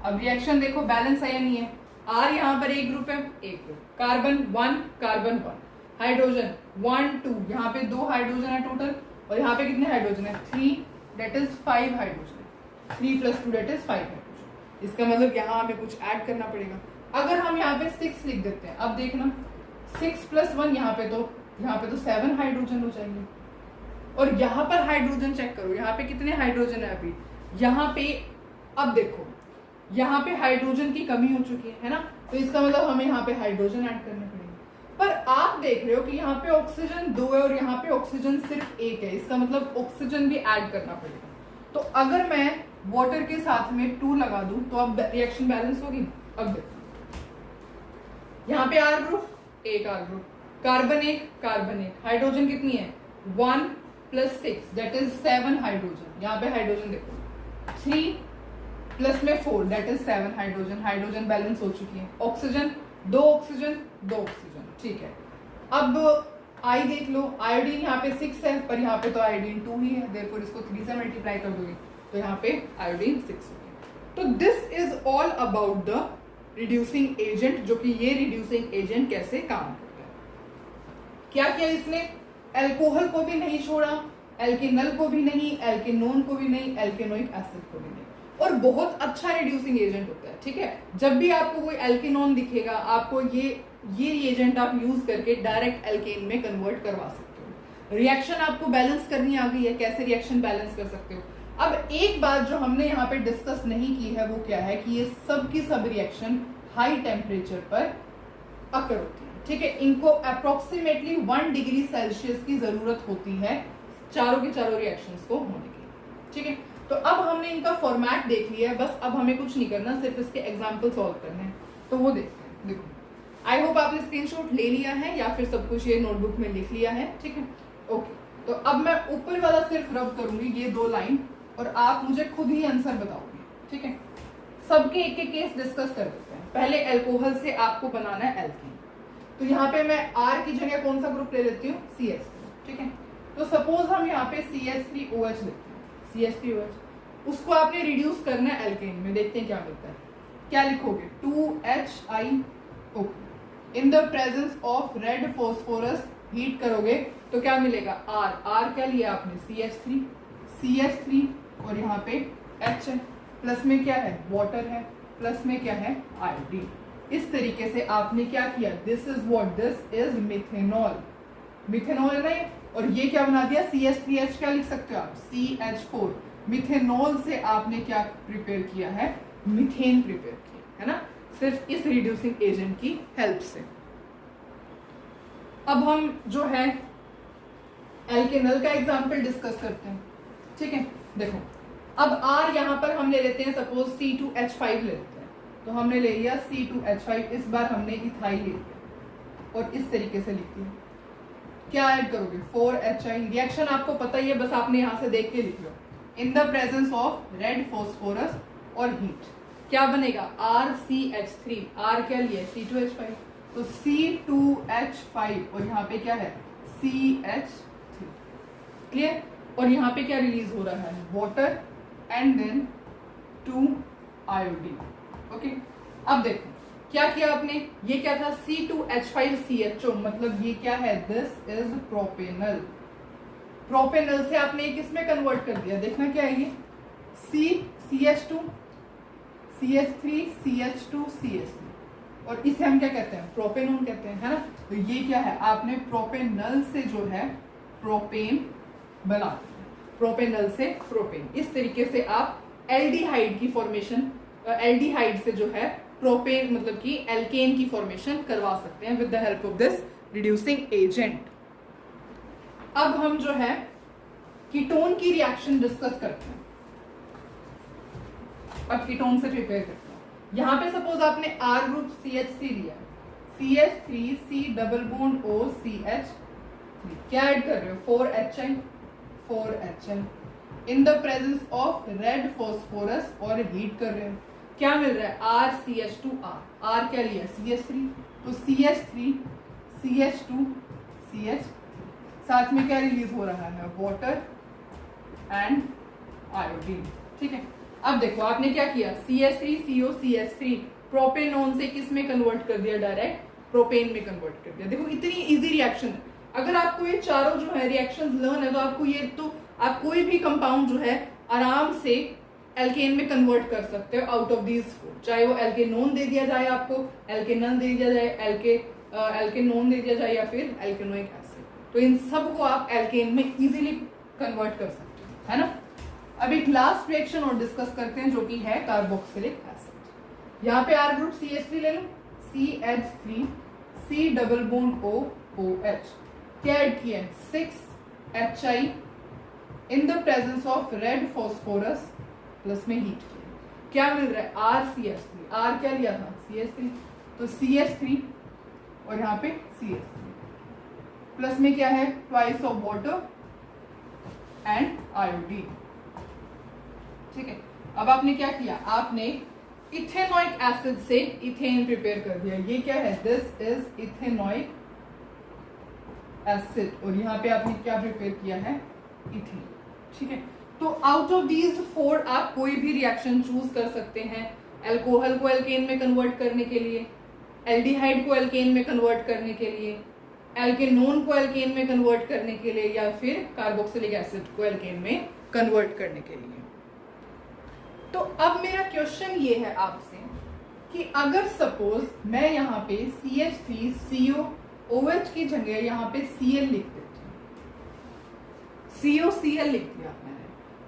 अब रिएक्शन देखो बैलेंस है या नहीं है, आर यहाँ पर एक ग्रुप है, एक ग्रुप, कार्बन 1 कार्बन 1, हाइड्रोजन 1 2, यहाँ पे 2 हाइड्रोजन है टोटल, और यहाँ पे कितने हाइड्रोजन है, 3, that is 5 hydrogen, 3 + 2 that is 5 hydrogen. इसका मतलब यहाँ हमें कुछ ऐड करना पड़ेगा। अगर हम यहाँ पे 6 लिख देते हैं, अब देखना 6 + 1, यहाँ पे तो 7 हाइड्रोजन हो जाएंगे, और यहाँ पर हाइड्रोजन चेक करो, यहाँ पे कितने हाइड्रोजन है अभी, यहाँ पे अब देखो यहाँ पे हाइड्रोजन की कमी हो चुकी है ना, तो इसका मतलब हमें यहाँ पे हाइड्रोजन ऐड करने पड़ेंगे। पर आप देख रहे हो कि यहाँ पे ऑक्सीजन 2 है और यहाँ पे ऑक्सीजन सिर्फ 1 है, इसका मतलब ऑक्सीजन भी ऐड करना पड़ेगा। तो अगर मैं वाटर के साथ में 2 लगा दूं तो अब रिएक्शन बैलेंस होगी। अब देखो यहाँ पे आर ग्रुप, एक R group, carbon 1 carbon 1, hydrogen कितनी है, 1 + 6 दैट इज 7 हाइड्रोजन। यहाँ पे हाइड्रोजन देखो 3 प्लस में 4 that is 7 hydrogen, hydrogen balance हो चुकी है। ऑक्सीजन 2 ऑक्सीजन 2 ऑक्सीजन, ठीक है। अब आई देख लो, आयोडीन यहाँ पे 6 है पर यहाँ पे तो आयोडीन 2 ही है, देयरफॉर इसको 3 से मल्टीप्लाई कर दोगे तो यहाँ पे आयोडीन 6 होगी। तो this is all about the reducing agent, जो कि ये रिड्यूसिंग एजेंट कैसे काम करता है। क्या किया इसने, एल्कोहल को भी नहीं छोड़ा, एल्केनल को भी नहीं, एल्केनोन को भी नहीं, एल्केनोइक एसिड को भी नहीं, और बहुत अच्छा रिड्यूसिंग एजेंट होता है, ठीक है। जब भी आपको कोई एल्केनोन दिखेगा, आपको ये एजेंट आप यूज करके डायरेक्ट एल्केन में कन्वर्ट करवा सकते हो। रिएक्शन आपको बैलेंस करनी आ गई है, कैसे रिएक्शन बैलेंस कर सकते हो। अब एक बात जो हमने यहाँ पे डिस्कस नहीं की है वो क्या है कि ये सब की सब रिएक्शन हाई टेम्परेचर पर अकर होती है, ठीक है। इनको अप्रोक्सीमेटली 1 डिग्री सेल्सियस की जरूरत होती है चारों के चारों रिएक्शंस को होने के लिए, ठीक है। तो अब हमने इनका फॉर्मेट देख लिया है, बस अब हमें कुछ नहीं करना, सिर्फ इसके एग्जाम्पल सॉल्व करने हैं। तो वो देखते हैं, देखो आई होप आपने स्क्रीनशॉट ले लिया है या फिर सब कुछ ये नोटबुक में लिख लिया है, ठीक है, ओके। तो अब मैं ऊपर वाला सिर्फ रब करूंगी, ये 2 लाइन, और आप मुझे खुद ही आंसर बताओगे, ठीक है। सबके एक एक केस डिस्कस कर देते हैं। पहले एल्कोहल से आपको बनाना है एल्कीन, तो यहाँ पे मैं आर की जगह कौन सा ग्रुप ले लेती हूँ, CH3, ठीक है। तो सपोज हम यहाँ पे CH3OH लेते हैं, CH3OH, उसको आपने रिड्यूस करना है एल्केन में, देखते हैं क्या मिलता है। क्या लिखोगे, 2HiO, in the presence of red phosphorus heat करोगे तो क्या मिलेगा, R क्या लिया आपने, CH3 और यहाँ पे H है, प्लस में क्या है, वाटर है, प्लस में क्या है, आयोडीन। इस तरीके से आपने क्या किया, दिस इज मिथेनॉल, मिथेनॉल है ना, और ये क्या बना दिया, CH3H, क्या लिख सकते हो आप, CH4। मिथेनॉल से आपने क्या प्रिपेयर किया है, मीथेन प्रिपेयर किया है ना, सिर्फ इस रिड्यूसिंग एजेंट की हेल्प से। अब हम जो है एल्केनल का एग्जांपल डिस्कस करते हैं, ठीक है। देखो अब R यहाँ पर हम ले लेते हैं, सपोज C2H5 ले लेते हैं, तो हमने ले लिया C2H5, इस बार हमने इथाइल ले लिया और इस तरीके से लिख दिया। क्या ऐड करोगे 4HI, रिएक्शन आपको पता ही है, बस आपने यहां से देख के लिख लो। In the presence of red phosphorus और हीट क्या बनेगा RCH3, R क्या लिया C2H5, तो C2H5 और यहाँ पे क्या है CH3, क्लियर। और यहाँ पे क्या रिलीज हो रहा है water and then 2 iodine. Okay, अब देखो क्या किया आपने, ये क्या था C2H5CHO, मतलब ये क्या है दिस इज प्रोपेनल। प्रोपेनल से आपने किसमें कन्वर्ट कर दिया, देखना क्या है ये CH2 CH3 CH2 CH3 और इसे हम क्या कहते हैं प्रोपेनॉन कहते हैं, है ना। तो ये क्या है आपने प्रोपेनल से जो है प्रोपेन बना दिया, प्रोपेनल से प्रोपेन। इस तरीके से आप एल्डिहाइड की फॉर्मेशन, एल्डिहाइड से जो है प्रोपेन मतलब कि एल्केन की फॉर्मेशन करवा सकते हैं with the help of this reducing agent. अब हम जो है कीटोन की रिएक्शन डिस्कस करते हैं। अब कीटोन से प्रिपेयर करते हैं। यहां पे सपोज आपने R ग्रुप CH3 लिया, CH3 C double bond O CH3, क्या ऐड कर रहे हो 4HI in the presence of red phosphorus और हीट कर रहे हो, क्या मिल रहा है RCH2R, R क्या लिया CH3, तो CH3 CH2 CH, साथ में क्या रिलीज हो रहा है वाटर एंड आयोडीन। ठीक है, अब देखो आपने क्या किया CH3CO CH3 प्रोपेनॉन से किस में कन्वर्ट कर दिया, डायरेक्ट प्रोपेन में कन्वर्ट कर दिया। देखो इतनी इजी रिएक्शन है। अगर आपको ये चारों जो है रिएक्शंस लर्न है तो आपको ये तो आप कोई भी कंपाउंड जो है आराम से एल्केन में कन्वर्ट कर सकते हो आउट ऑफ दीज फोर, चाहे वो एल्केनोन दे दिया जाए आपको, एल्केनल दे दिया जाए, एल्केनोन दे दिया जाए या फिर एल्केनोइक एसिड, तो इन सब को आप एल्केन में इजीली कन्वर्ट कर सकते हो, है ना। अब एक लास्ट रिएक्शन और डिस्कस करते हैं जो कि है कार्बोक्सिलिक एसिड। यहाँ पे R ग्रुप CH3 ले लो, CH3 C double bond O OH, क्या ऐड किया है 6HI in the presence of red phosphorus plus में हीट किया, क्या मिल रहा है RCH3, R क्या लिया था CH3, तो CH3 और यहाँ पे CH3 प्लस में क्या है twice of water and iodine. ठीक है, अब आपने क्या किया, आपने इथेनॉइक एसिड से इथेन प्रिपेयर कर दिया। ये क्या है दिस इज इथेनॉइक एसिड और यहाँ पे आपने क्या प्रिपेयर किया है इथेन। ठीक है, तो आउट ऑफ दीज फोर आप कोई भी रिएक्शन चूज कर सकते हैं, अल्कोहल को एल्केन में कन्वर्ट करने के लिए, एल्डिहाइड को एल्केन में कन्वर्ट करने के लिए, एल्केनोन को एल्केन में कन्वर्ट करने के लिए, या फिर कार्बोक्सिलिक एसिड को एल्केन में कन्वर्ट करने के लिए। तो अब मेरा क्वेश्चन ये है आपसे कि अगर सपोज मैं यहाँ पे CH3COOH की जगह यहाँ पे Cl लिख देती हूँ, COCl लिख दिया मैंने,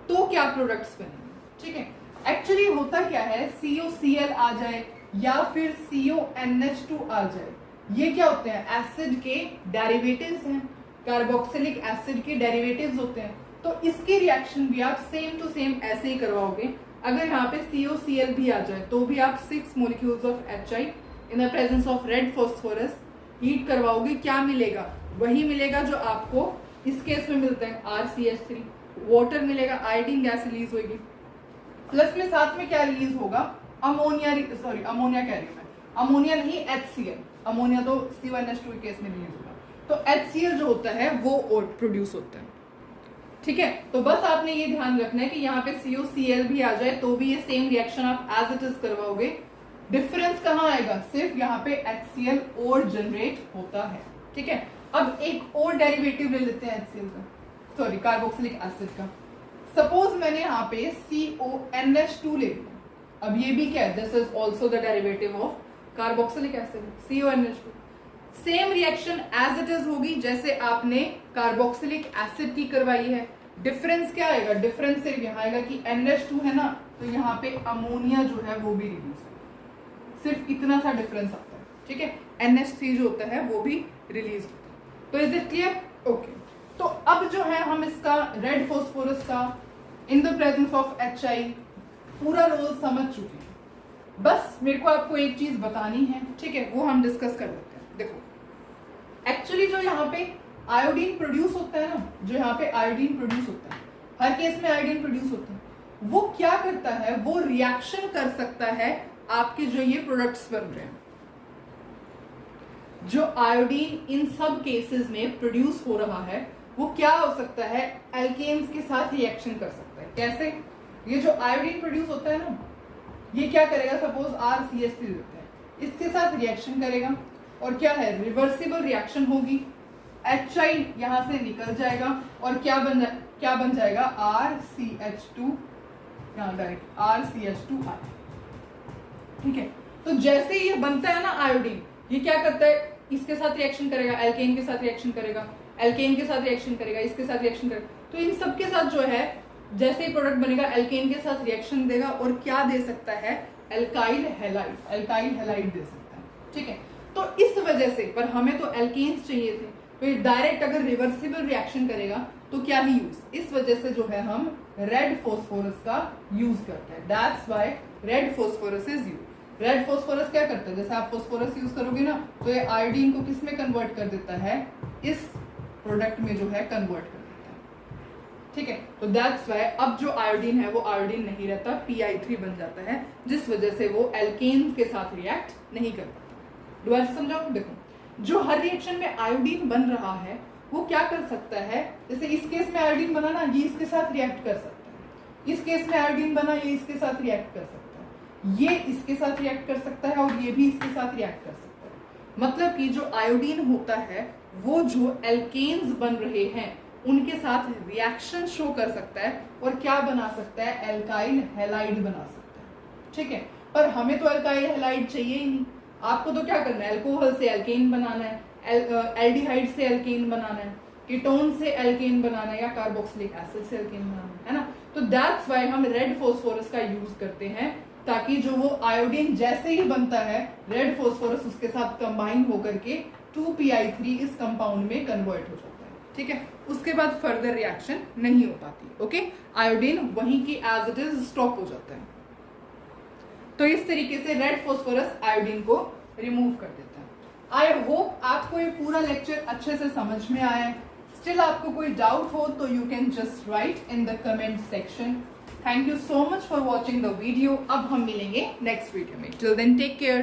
तो क्या प्रोडक्ट्स बनेंगे। ठीक है, एक्चुअली होता क्या है COCl आ जाए या फिर CONH2 आ जाए, ये क्या होते हैं एसिड के डेरिवेटिव्स हैं, कार्बोक्सिलिक एसिड के डेरिवेटिव्स होते हैं। तो इसकी रिएक्शन भी आप सेम टू सेम ऐसे ही करवाओगे। अगर यहाँ पे COCl भी आ जाए तो भी आप 6 molecules of HI in the presence of red phosphorus heat करवाओगे, क्या मिलेगा वही मिलेगा जो आपको इस केस में मिलता है RCH3, वाटर मिलेगा, आयोडीन गैस रिलीज होगी, प्लस में साथ में क्या रिलीज होगा अमोनिया, सॉरी अमोनिया कह रही हूं मैं, अमोनिया नहीं HCl, अमोनिया तो C1H2 केस में रिलीज होगा, तो HCl जो होता है वो और प्रोड्यूस होता है। ठीक है, तो बस आपने ये ध्यान रखना है कि यहाँ पे COCl भी आ जाए तो भी ये सेम रिएक्शन आप एज इट इज करवाओगे। डिफरेंस कहाँ आएगा, सिर्फ यहाँ पे HCl और जनरेट होता है। ठीक है, अब एक और डेरिवेटिव ले लेते हैं HCl का, सॉरी कार्बोक्सिलिक एसिड का। सपोज मैंने यहाँ पे CONH2 ले लिया, अब ये भी क्या है this is also the derivative of carboxylic acid CONH2। Same reaction as it is होगी जैसे आपने कार्बोक्सिलिक एसिड की करवाई है। डिफरेंस क्या आएगा, डिफरेंस सिर्फ यहाँ आएगा कि NH2 है ना, तो यहाँ पे अमोनिया जो है वो भी रिलीज होगा, सिर्फ इतना सा डिफरेंस आता है। ठीक है, NH3 जो होता है वो भी रिलीज होता है। तो इज इट क्लियर, ओके। तो अब जो है हम इसका रेड फॉस्फोरस का इन द प्रेजेंस ऑफ HI पूरा रोल समझ चुके हैं। बस मेरे को आपको एक चीज बतानी है, ठीक है, वो हम डिस्कस कर लेते हैं। देखो एक्चुअली जो यहाँ पे आयोडीन प्रोड्यूस होता है ना, जो यहाँ पे आयोडीन प्रोड्यूस होता है, हर केस में आयोडीन प्रोड्यूस होता है, वो क्या करता है, वो रिएक्शन कर सकता है आपके जो ये प्रोडक्ट्स बन रहे हैं, जो आयोडीन इन सब केसेस में प्रोड्यूस हो रहा है, वो क्या हो सकता है, एल्केन्स के साथ रिएक्शन कर सकता है। कैसे? ये जो आयोडीन प्रोड्यूस होता है ना, ये क्या करेगा, सपोज RCH3 लेते हैं, इसके साथ रिएक्शन करेगा और क्या है, रिवर्सिबल रिएक्शन होगी, HI यहां से निकल जाएगा और क्या बन जाएगा, RCH2, यहाँ डायरेक्ट RCH2I। ठीक है, तो जैसे ये बनता है ना आयोडीन, ये क्या करता है, इसके साथ रिएक्शन करेगा, एल्केन के साथ रिएक्शन करेगा, एल्केन के साथ रिएक्शन करेगा, इसके साथ रिएक्शन करेगा, तो इन सब के साथ जो है जैसे ही प्रोडक्ट बनेगा एल्केन के साथ रिएक्शन देगा और क्या दे सकता है, एल्काइल हैलाइड दे सकता है। ठीक है, तो इस वजह से, पर हमें तो एल्केन्स चाहिए थे, तो ये डायरेक्ट अगर रिवर्सिबल रिएक्शन करेगा तो क्या ही यूज, इस वजह से जो है हम रेड फॉस्फोरस का यूज करते हैं। That's why red phosphorus is used. Red phosphorus क्या करता है, जैसे आप फॉस्फोरस यूज करोगे ना, तो ये आयोडीन को किस में कन्वर्ट कर देता है, इस प्रोडक्ट में जो है कन्वर्ट कर देता है। ठीक है, तो दैट्स व्हाई अब जो आयोडीन है वो आयोडीन नहीं रहता, PI3 बन जाता है, जिस वजह से वो एल्केन्स के साथ रिएक्ट नहीं कर पाता। दोबारा से समझाओ, देखो जो हर रिएक्शन में आयोडीन बन रहा है वो क्या कर सकता है, जैसे इस केस में आयोडीन बना ना, ये इसके साथ रिएक्ट कर सकता है, इस केस में आयोडीन बना, ये इसके साथ रिएक्ट कर सकता है, ये इसके साथ रिएक्ट कर सकता है और ये भी इसके साथ रिएक्ट कर सकता है। मतलब कि जो आयोडीन होता है वो जो एल्केन्स बन रहे हैं उनके साथ रिएक्शन शो कर सकता है और क्या बना सकता है, एल्काइल हैलाइड बना सकता है। ठीक है, पर हमें तो एल्काइल हैलाइड चाहिए ही नहीं, आपको तो क्या करना है, अल्कोहल से एल्केन बनाना है, एल्डिहाइड से एल्केन बनाना है, कीटोन से एल्केन बनाना है, या कार्बोक्सिलिक एसिड से एल्केन बनाना है ना। तो दैट्स व्हाई हम रेड फॉस्फोरस का यूज करते हैं, ताकि जो वो आयोडीन जैसे ही बनता है, रेड फॉस्फोरस उसके साथ कंबाइन होकर के 2PI3 इस कंपाउंड में कन्वर्ट हो जाता है। ठीक है, उसके बाद फर्दर रिएक्शन नहीं हो पाती। ओके, आयोडीन वहीं की एज इट इज स्टॉप हो जाता है। तो इस तरीके से रेड फॉस्फोरस आयोडीन को रिमूव कर देता है। आई होप आपको ये पूरा लेक्चर अच्छे से समझ में आया है। स्टिल आपको कोई डाउट हो तो you can just write in the comment section. Thank you so much for watching the video. अब हम मिलेंगे नेक्स्ट वीडियो में। Till then take care.